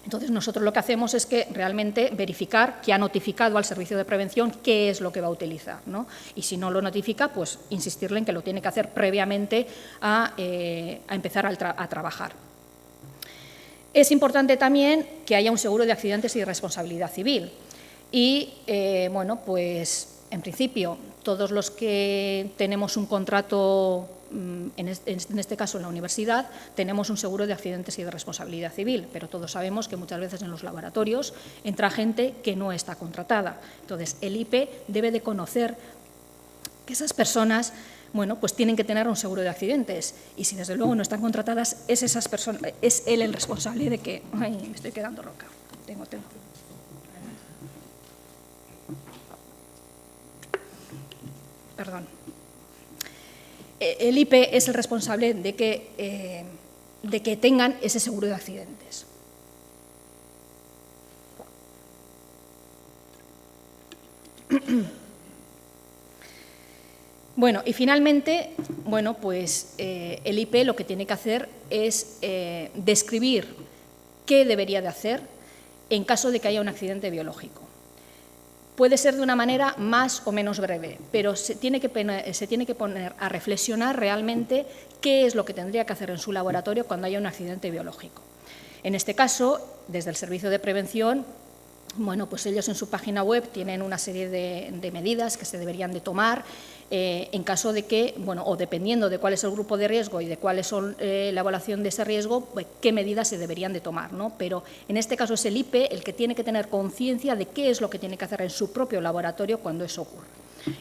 Entonces, nosotros lo que hacemos es que realmente verificar que ha notificado al servicio de prevención qué es lo que va a utilizar, ¿no? Y si no lo notifica, pues insistirle en que lo tiene que hacer previamente a empezar a trabajar. Es importante también que haya un seguro de accidentes y de responsabilidad civil. Y, en principio, todos los que tenemos un contrato, en este caso en la universidad, tenemos un seguro de accidentes y de responsabilidad civil, pero todos sabemos que muchas veces en los laboratorios entra gente que no está contratada. Entonces, el IP debe de conocer que esas personas tienen que tener un seguro de accidentes y si desde luego no están contratadas, es él el responsable de que… ¡Ay, me estoy quedando roca! Tengo. Perdón. El IP es el responsable de que tengan ese seguro de accidentes. Y finalmente, el IP lo que tiene que hacer es describir qué debería de hacer en caso de que haya un accidente biológico. Puede ser de una manera más o menos breve, pero se tiene que poner a reflexionar realmente qué es lo que tendría que hacer en su laboratorio cuando haya un accidente biológico. En este caso, desde el Servicio de Prevención, ellos en su página web tienen una serie de medidas que se deberían de tomar en caso de que, o dependiendo de cuál es el grupo de riesgo y de cuáles son la evaluación de ese riesgo, qué medidas se deberían de tomar, ¿no? Pero en este caso es el IP el que tiene que tener conciencia de qué es lo que tiene que hacer en su propio laboratorio cuando eso ocurre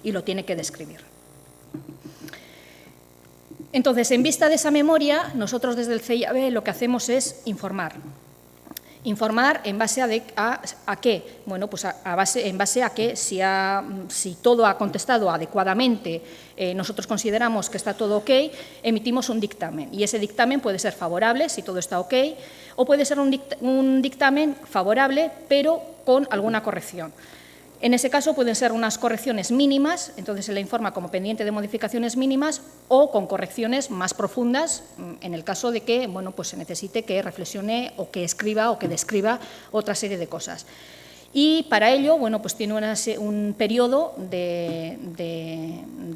y lo tiene que describir. Entonces, en vista de esa memoria, nosotros desde el CIAB lo que hacemos es informar. Informar en base a qué, en base a que si todo ha contestado adecuadamente, nosotros consideramos que está todo ok, emitimos un dictamen y ese dictamen puede ser favorable si todo está ok o puede ser un dictamen favorable pero con alguna corrección. En ese caso pueden ser unas correcciones mínimas, entonces se le informa como pendiente de modificaciones mínimas o con correcciones más profundas en el caso de que se necesite que reflexione o que escriba o que describa otra serie de cosas. Y para ello tiene un periodo de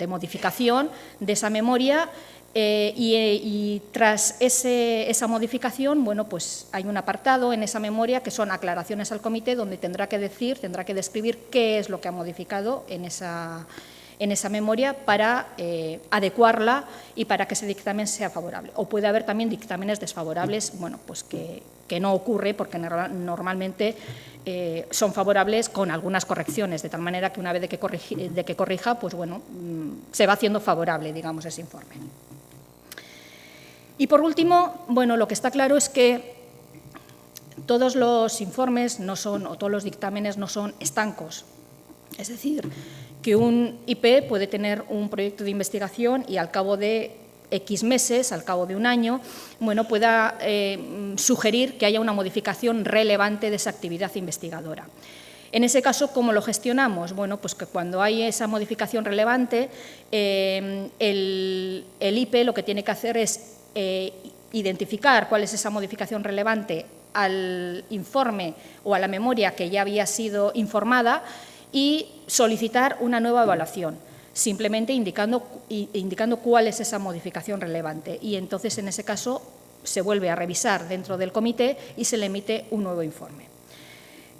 modificación de esa memoria Y tras esa modificación, bueno, pues hay un apartado en esa memoria que son aclaraciones al comité, donde tendrá que describir qué es lo que ha modificado en esa memoria para adecuarla y para que ese dictamen sea favorable. O puede haber también dictámenes desfavorables, bueno, pues que no ocurre porque normalmente son favorables con algunas correcciones, de tal manera que una vez de que corrija, pues bueno, se va haciendo favorable, digamos, ese informe. Y por último, bueno, lo que está claro es que todos los informes no son, o todos los dictámenes no son estancos. Es decir, que un IP puede tener un proyecto de investigación y al cabo de X meses, al cabo de un año, bueno, pueda sugerir que haya una modificación relevante de esa actividad investigadora. En ese caso, ¿cómo lo gestionamos? Bueno, pues que cuando hay esa modificación relevante, el IP lo que tiene que hacer es identificar cuál es esa modificación relevante al informe o a la memoria que ya había sido informada y solicitar una nueva evaluación, simplemente indicando cuál es esa modificación relevante. Y entonces, en ese caso, se vuelve a revisar dentro del comité y se le emite un nuevo informe.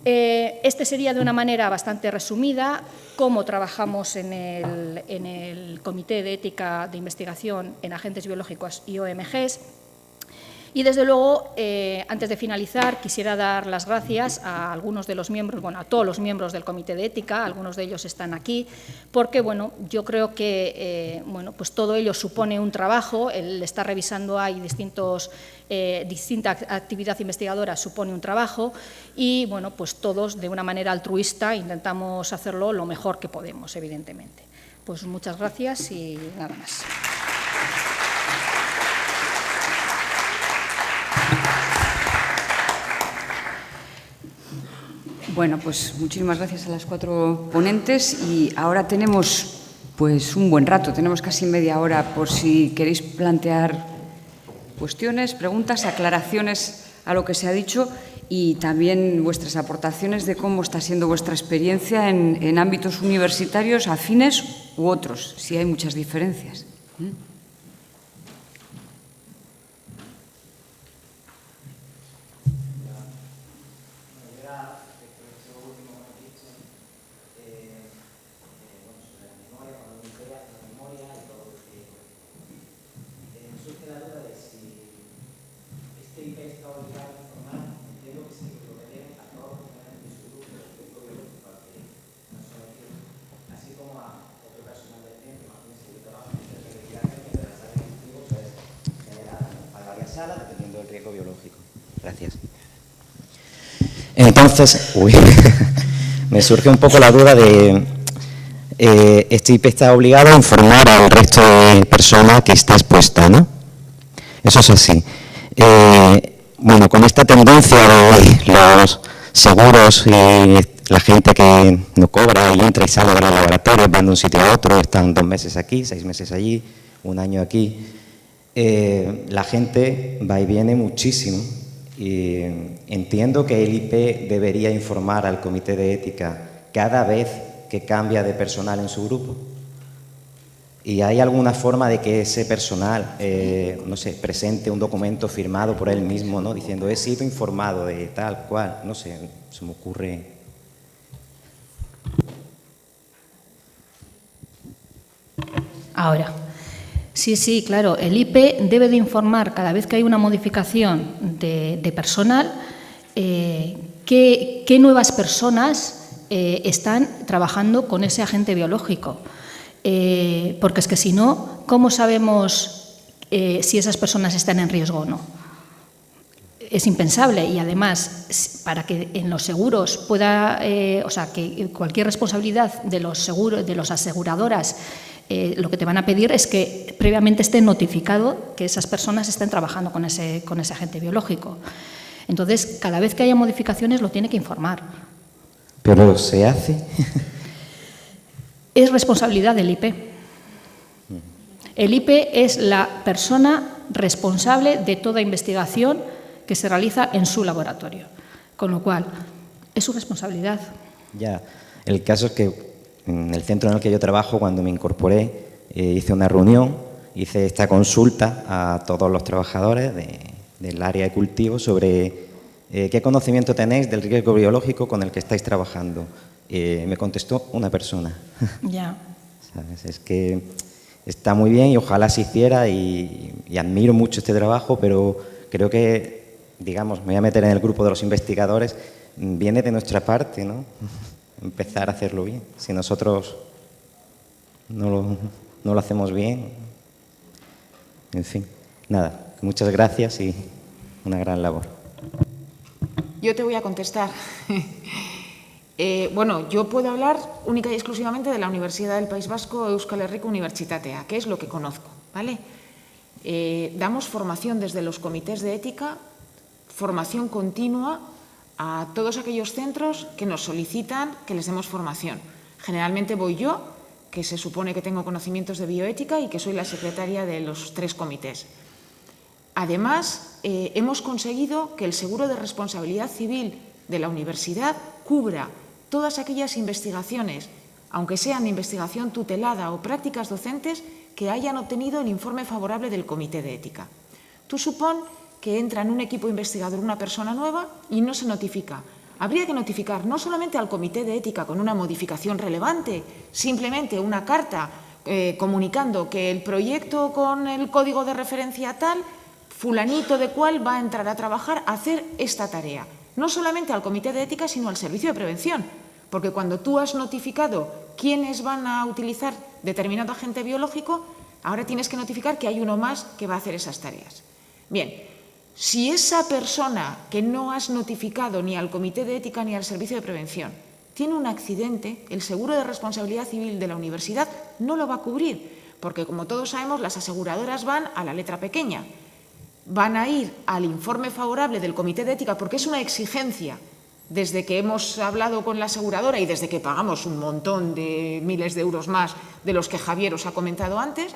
Este sería, de una manera bastante resumida, cómo trabajamos en el Comité de Ética de Investigación en Agentes Biológicos y OMGs. Y, desde luego, antes de finalizar, quisiera dar las gracias a algunos de los miembros, bueno, a todos los miembros del Comité de Ética, algunos de ellos están aquí, porque, bueno, yo creo que, bueno, pues todo ello supone un trabajo, el estar revisando ahí distinta actividad investigadora supone un trabajo y, bueno, pues todos, de una manera altruista, intentamos hacerlo lo mejor que podemos, evidentemente. Pues muchas gracias y nada más. Bueno, pues muchísimas gracias a las 4 ponentes y ahora tenemos pues un buen rato, tenemos casi media hora por si queréis plantear cuestiones, preguntas, aclaraciones a lo que se ha dicho y también vuestras aportaciones de cómo está siendo vuestra experiencia en ámbitos universitarios afines u otros, si hay muchas diferencias. Dependiendo del riesgo biológico. Gracias. Entonces, me surge un poco la duda de este IP está obligado a informar al resto de personas que está expuesta, ¿no? Eso es así. Bueno, con esta tendencia de los seguros y la gente que no cobra y entra y sale de los laboratorios, van de un sitio a otro, están 2 meses aquí, 6 meses allí, 1 año aquí. La gente va y viene muchísimo y entiendo que el IP debería informar al comité de ética cada vez que cambia de personal en su grupo. ¿Y hay alguna forma de que ese personal, no sé, presente un documento firmado por él mismo, ¿no? Diciendo, he sido informado de tal cual, no sé, se me ocurre. Ahora. Sí, claro. El IP debe de informar cada vez que hay una modificación de personal qué nuevas personas están trabajando con ese agente biológico. Porque es que si no, ¿cómo sabemos si esas personas están en riesgo o no? Es impensable y además para que en los seguros pueda, o sea, que cualquier responsabilidad de los seguros, de las aseguradoras, lo que te van a pedir es que previamente esté notificado que esas personas estén trabajando con ese agente biológico. Entonces, cada vez que haya modificaciones lo tiene que informar. ¿Pero se hace? Es responsabilidad del IP. El IP es la persona responsable de toda investigación que se realiza en su laboratorio. Con lo cual, es su responsabilidad. Ya, el caso es que en el centro en el que yo trabajo, cuando me incorporé, hice una reunión hice esta consulta a todos los trabajadores del área de cultivo sobre qué conocimiento tenéis del riesgo biológico con el que estáis trabajando. Me contestó una persona. Ya. ¿Sabes? Es que está muy bien y ojalá se hiciera y admiro mucho este trabajo, pero creo que, digamos, me voy a meter en el grupo de los investigadores, viene de nuestra parte, ¿no? Empezar a hacerlo bien. Si nosotros no lo hacemos bien, en fin, nada, muchas gracias y una gran labor. Yo te voy a contestar. Bueno, yo puedo hablar única y exclusivamente de la Universidad del País Vasco, Euskal Herriko Unibertsitatea, que es lo que conozco, ¿vale? Damos formación desde los comités de ética, formación continua a todos aquellos centros que nos solicitan que les demos formación. Generalmente voy yo, que se supone que tengo conocimientos de bioética y que soy la secretaria de los 3 comités. Además, hemos conseguido que el seguro de responsabilidad civil de la universidad cubra todas aquellas investigaciones, aunque sean de investigación tutelada o prácticas docentes, que hayan obtenido el informe favorable del comité de ética. Tú supón que entra en un equipo investigador una persona nueva y no se notifica. Habría que notificar no solamente al comité de ética con una modificación relevante, simplemente una carta comunicando que el proyecto con el código de referencia tal, fulanito de cual va a entrar a trabajar a hacer esta tarea. No solamente al comité de ética, sino al servicio de prevención. Porque cuando tú has notificado quiénes van a utilizar determinado agente biológico, ahora tienes que notificar que hay uno más que va a hacer esas tareas. Bien, si esa persona que no has notificado ni al comité de ética ni al servicio de prevención tiene un accidente, el seguro de responsabilidad civil de la universidad no lo va a cubrir, porque como todos sabemos, las aseguradoras van a la letra pequeña. Van a ir al informe favorable del comité de ética porque es una exigencia desde que hemos hablado con la aseguradora y desde que pagamos un montón de miles de euros más de los que Javier os ha comentado antes.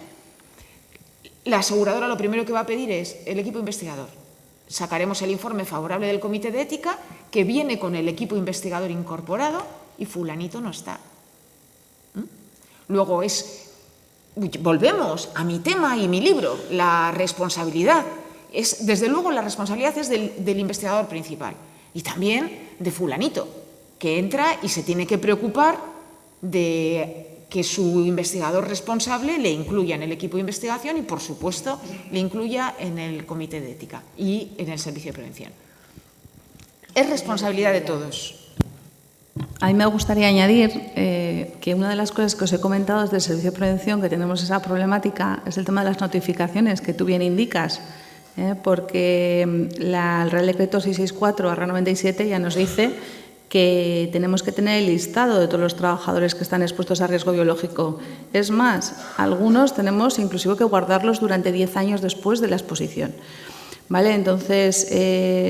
La aseguradora lo primero que va a pedir es el equipo investigador. Sacaremos el informe favorable del comité de ética que viene con el equipo investigador incorporado y fulanito no está. Luego volvemos a mi tema y mi libro, la responsabilidad. Desde luego, la responsabilidad es del investigador principal y también de fulanito, que entra y se tiene que preocupar de que su investigador responsable le incluya en el equipo de investigación y, por supuesto, le incluya en el comité de ética y en el servicio de prevención. Es responsabilidad de todos. A mí me gustaría añadir que una de las cosas que os he comentado desde el servicio de prevención, que tenemos esa problemática, es el tema de las notificaciones, que tú bien indicas. Porque el Real Decreto 664/97 ya nos dice que tenemos que tener el listado de todos los trabajadores que están expuestos a riesgo biológico. Es más, algunos tenemos inclusive que guardarlos durante 10 años después de la exposición. ¿Vale? Entonces,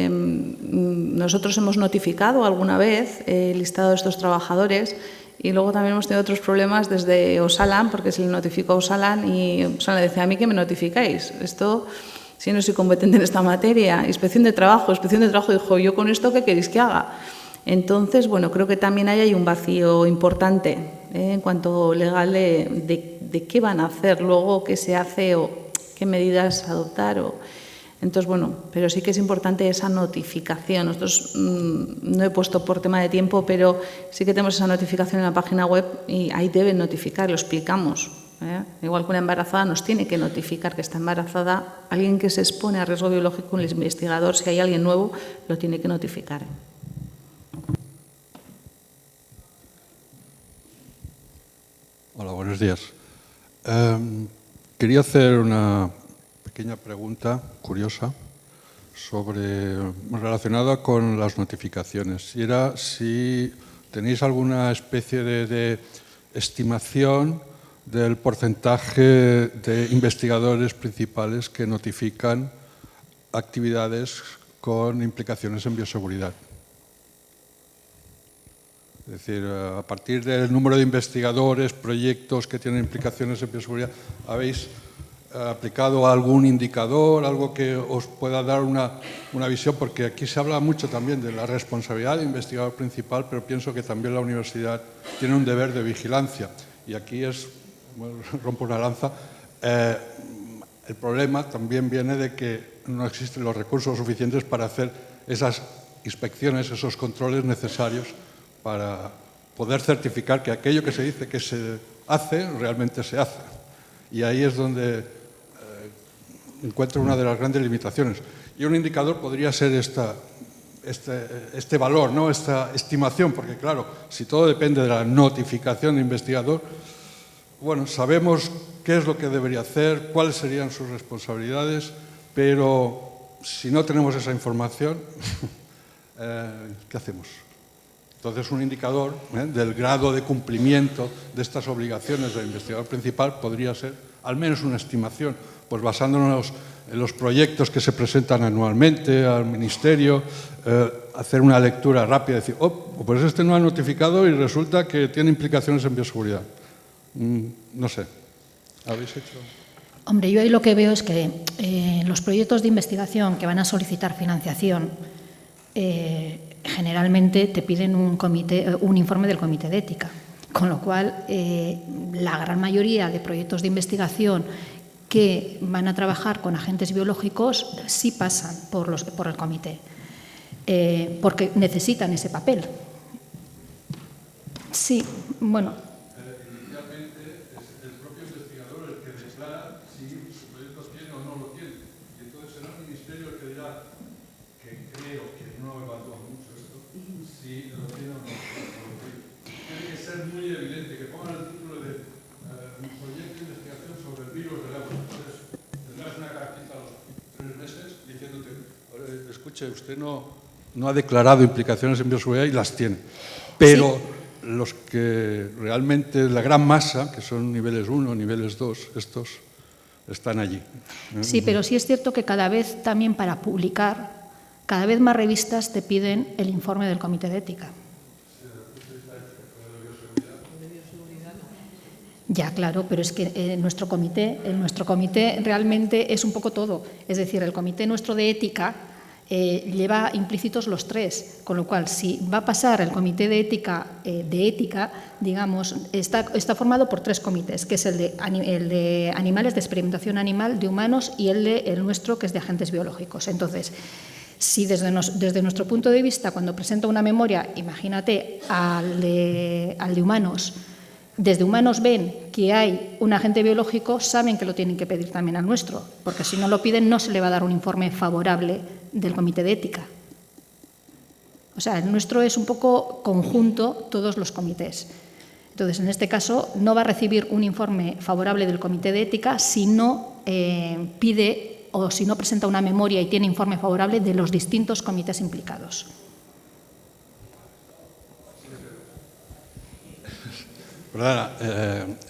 nosotros hemos notificado alguna vez el listado de estos trabajadores y luego también hemos tenido otros problemas desde Osalan, porque se le notificó a Osalan y Osalan decía a mí que me notificáis. Esto... Si no soy competente en esta materia, Inspección de Trabajo dijo, ¿yo con esto qué queréis que haga? Entonces, bueno, creo que también ahí hay un vacío importante en cuanto legal de qué van a hacer luego, qué se hace o qué medidas adoptar. Entonces, bueno, pero sí que es importante esa notificación. Nosotros no he puesto por tema de tiempo, pero sí que tenemos esa notificación en la página web y ahí deben notificar, lo explicamos. Igual que una embarazada nos tiene que notificar que está embarazada, alguien que se expone a riesgo biológico, el investigador, si hay alguien nuevo, lo tiene que notificar. Hola, buenos días. Quería hacer una pequeña pregunta curiosa relacionada con las notificaciones. Y era si tenéis alguna especie de estimación del porcentaje de investigadores principales que notifican actividades con implicaciones en bioseguridad. Es decir, a partir del número de investigadores, proyectos que tienen implicaciones en bioseguridad, ¿habéis aplicado algún indicador, algo que os pueda dar una visión? Porque aquí se habla mucho también de la responsabilidad del investigador principal, pero pienso que también la universidad tiene un deber de vigilancia. Y aquí rompo una lanza, El problema también viene de que no existen los recursos suficientes para hacer esas inspecciones, esos controles necesarios para poder certificar que aquello que se dice que se hace, realmente se hace. Y ahí es donde encuentro una de las grandes limitaciones. Y un indicador podría ser este valor, ¿no? Esta estimación, porque claro, si todo depende de la notificación de investigador, bueno, sabemos qué es lo que debería hacer, cuáles serían sus responsabilidades, pero si no tenemos esa información, ¿qué hacemos? Entonces, un indicador del grado de cumplimiento de estas obligaciones del investigador principal podría ser al menos una estimación, pues basándonos en los proyectos que se presentan anualmente al Ministerio, hacer una lectura rápida y decir, pues este no ha notificado y resulta que tiene implicaciones en bioseguridad. No sé, ¿habéis hecho? Hombre, yo ahí lo que veo es que los proyectos de investigación que van a solicitar financiación generalmente te piden un informe del Comité de Ética, con lo cual la gran mayoría de proyectos de investigación que van a trabajar con agentes biológicos sí pasan por el comité, porque necesitan ese papel. Sí, bueno. Inicialmente es el propio investigador el que declara si su proyecto tiene o no lo tiene. Y entonces será el Ministerio el que dirá, que creo que no evalúa mucho esto, si lo tiene o no lo tiene. Tiene que ser muy evidente, que pongan el título de un proyecto de investigación sobre el virus del ébola. Entonces tendrás una cartita a los 3 meses diciéndote, escuche, usted no ha declarado implicaciones en bioseguridad y las tiene. Pero sí, los que realmente, la gran masa, que son niveles 1, niveles 2, estos están allí. Sí, pero sí es cierto que cada vez también para publicar, cada vez más revistas te piden el informe del Comité de Ética. Ya, claro, pero es que nuestro comité realmente es un poco todo. Es decir, el comité nuestro de ética lleva implícitos los 3, con lo cual, si va a pasar el comité de ética, digamos, está formado por 3 comités, que es el de animales, de experimentación animal, de humanos, y el nuestro, que es de agentes biológicos. Entonces, si desde nuestro punto de vista, cuando presenta una memoria, imagínate, al de humanos, desde humanos ven que hay un agente biológico, saben que lo tienen que pedir también al nuestro, porque si no lo piden no se le va a dar un informe favorable del Comité de Ética. O sea, el nuestro es un poco conjunto todos los comités. Entonces, en este caso, no va a recibir un informe favorable del Comité de Ética si no pide o si no presenta una memoria y tiene informe favorable de los distintos comités implicados. Perdona,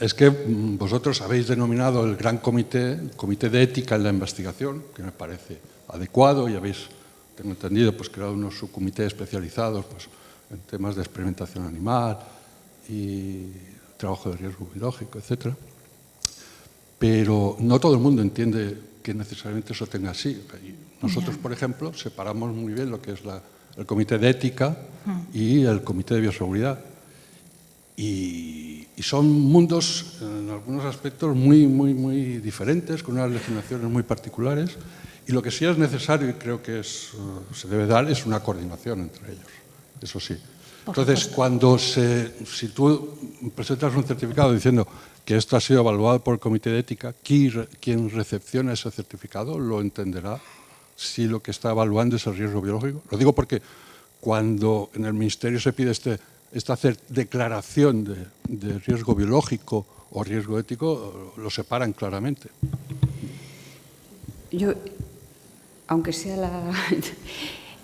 es que vosotros habéis denominado el gran comité de ética en la investigación, que me parece adecuado, y habéis, tengo entendido, pues creado unos subcomités especializados pues, en temas de experimentación animal y trabajo de riesgo biológico, etc. Pero no todo el mundo entiende que necesariamente eso tenga así. Nosotros, por ejemplo, separamos muy bien lo que es el comité de ética y el comité de bioseguridad. Y son mundos, en algunos aspectos, muy, muy, muy diferentes, con unas legislaciones muy particulares. Y lo que sí es necesario, y creo que se debe dar, es una coordinación entre ellos. Eso sí. Entonces, si tú presentas un certificado diciendo que esto ha sido evaluado por el Comité de Ética, quien recepciona ese certificado lo entenderá si lo que está evaluando es el riesgo biológico. Lo digo porque cuando en el Ministerio se pide esta declaración de riesgo biológico o riesgo ético, lo separan claramente. Yo, aunque sea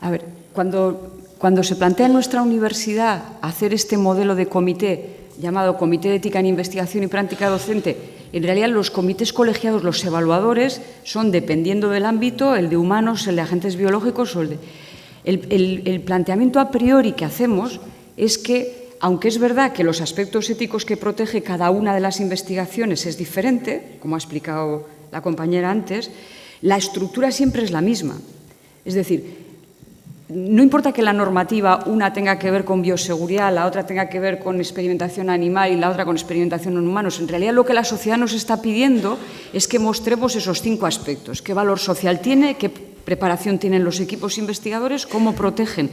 a ver, cuando se plantea en nuestra universidad hacer este modelo de comité llamado Comité de Ética en Investigación y Práctica Docente, en realidad los comités colegiados, los evaluadores, son, dependiendo del ámbito, el de humanos, el de agentes biológicos o el planteamiento a priori que hacemos es que, aunque es verdad que los aspectos éticos que protege cada una de las investigaciones es diferente, como ha explicado la compañera antes, la estructura siempre es la misma. Es decir, no importa que la normativa, una tenga que ver con bioseguridad, la otra tenga que ver con experimentación animal y la otra con experimentación en humanos. En realidad lo que la sociedad nos está pidiendo es que mostremos esos 5 aspectos. ¿Qué valor social tiene? ¿Qué preparación tienen los equipos investigadores? ¿Cómo protegen?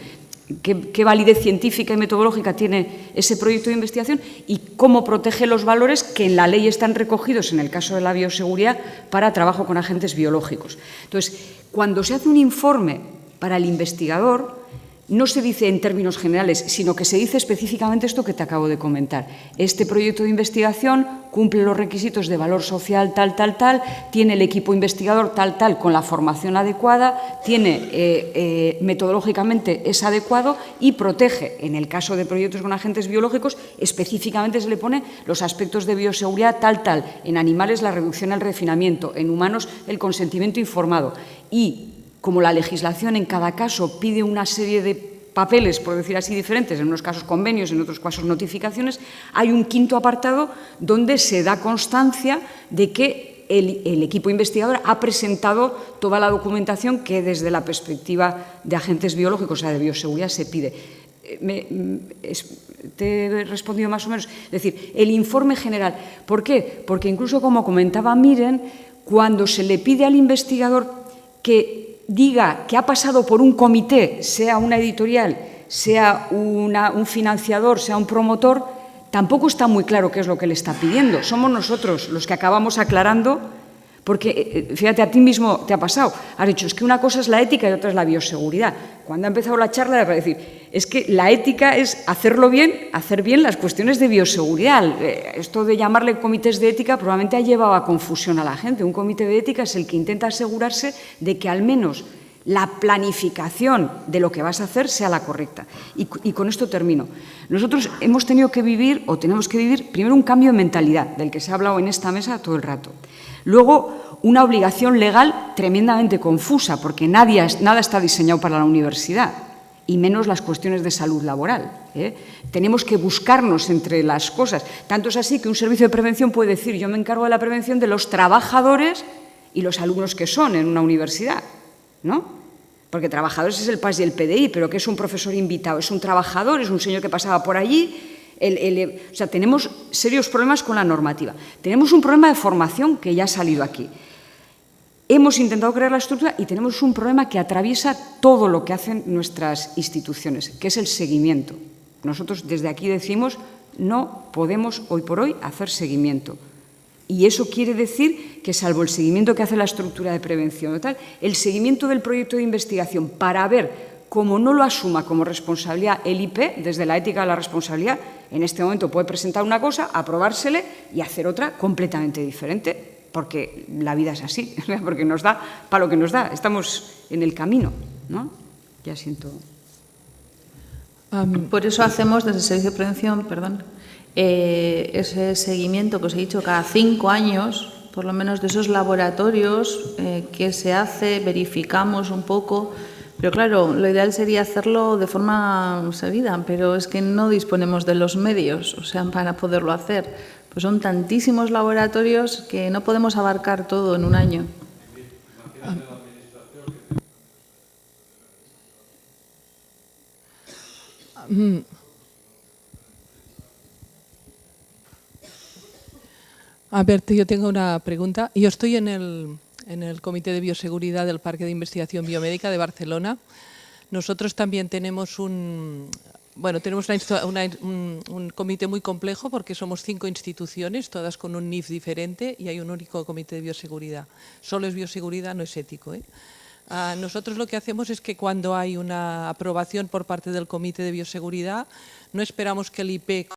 ¿Qué validez científica y metodológica tiene ese proyecto de investigación? Y cómo protege los valores que en la ley están recogidos, en el caso de la bioseguridad, para trabajo con agentes biológicos. Entonces, cuando se hace un informe para el investigador, no se dice en términos generales, sino que se dice específicamente esto que te acabo de comentar. Este proyecto de investigación cumple los requisitos de valor social tal, tal, tal, tiene el equipo investigador tal, tal, con la formación adecuada, tiene metodológicamente es adecuado y protege, en el caso de proyectos con agentes biológicos, específicamente se le pone los aspectos de bioseguridad tal, tal, en animales la reducción al refinamiento, en humanos el consentimiento informado y como la legislación en cada caso pide una serie de papeles, por decir así, diferentes, en unos casos convenios, en otros casos notificaciones, hay un 5º apartado donde se da constancia de que el equipo investigador ha presentado toda la documentación que desde la perspectiva de agentes biológicos, o sea, de bioseguridad, se pide. Te he respondido más o menos. Es decir, el informe general. ¿Por qué? Porque incluso, como comentaba Miren, cuando se le pide al investigador que diga que ha pasado por un comité, sea una editorial, sea un financiador, sea un promotor, tampoco está muy claro qué es lo que le está pidiendo. Somos nosotros los que acabamos aclarando, porque, fíjate, a ti mismo te ha pasado. Has dicho, es que una cosa es la ética y otra es la bioseguridad. Cuando ha empezado la charla era para decir, es que la ética es hacerlo bien, hacer bien las cuestiones de bioseguridad. Esto de llamarle comités de ética probablemente ha llevado a confusión a la gente. Un comité de ética es el que intenta asegurarse de que al menos la planificación de lo que vas a hacer sea la correcta. Y con esto termino. Nosotros hemos tenido que vivir, o tenemos que vivir, primero un cambio de mentalidad, del que se ha hablado en esta mesa todo el rato. Luego, una obligación legal tremendamente confusa, porque nada está diseñado para la universidad, y menos las cuestiones de salud laboral. Tenemos que buscarnos entre las cosas. Tanto es así que un servicio de prevención puede decir, yo me encargo de la prevención de los trabajadores y los alumnos que son en una universidad, ¿no? Porque trabajadores es el PAS y el PDI, pero ¿qué es un profesor invitado? Es un trabajador, es un señor que pasaba por allí. O sea, tenemos serios problemas con la normativa. Tenemos un problema de formación que ya ha salido aquí. Hemos intentado crear la estructura y tenemos un problema que atraviesa todo lo que hacen nuestras instituciones, que es el seguimiento. Nosotros desde aquí decimos, no podemos hoy por hoy hacer seguimiento. Y eso quiere decir que, salvo el seguimiento que hace la estructura de prevención o tal, el seguimiento del proyecto de investigación para ver cómo no lo asuma como responsabilidad el IP, desde la ética a la responsabilidad, en este momento puede presentar una cosa, aprobársele y hacer otra completamente diferente, porque la vida es así, porque nos da para lo que nos da, estamos en el camino, ¿no? Ya siento. Por eso hacemos desde el Servicio de Prevención, ese seguimiento que os he dicho cada 5 años, por lo menos de esos laboratorios que se hace, verificamos un poco. Pero claro, lo ideal sería hacerlo de forma seguida, pero es que no disponemos de los medios, o sea, para poderlo hacer. Pues son tantísimos laboratorios que no podemos abarcar todo en un año. A ver, yo tengo una pregunta. Yo estoy en el Comité de Bioseguridad del Parque de Investigación Biomédica de Barcelona. Nosotros también tenemos un comité muy complejo porque somos 5 instituciones, todas con un NIF diferente y hay un único comité de bioseguridad. Solo es bioseguridad, no es ético. Nosotros lo que hacemos es que cuando hay una aprobación por parte del comité de bioseguridad, no esperamos que el IP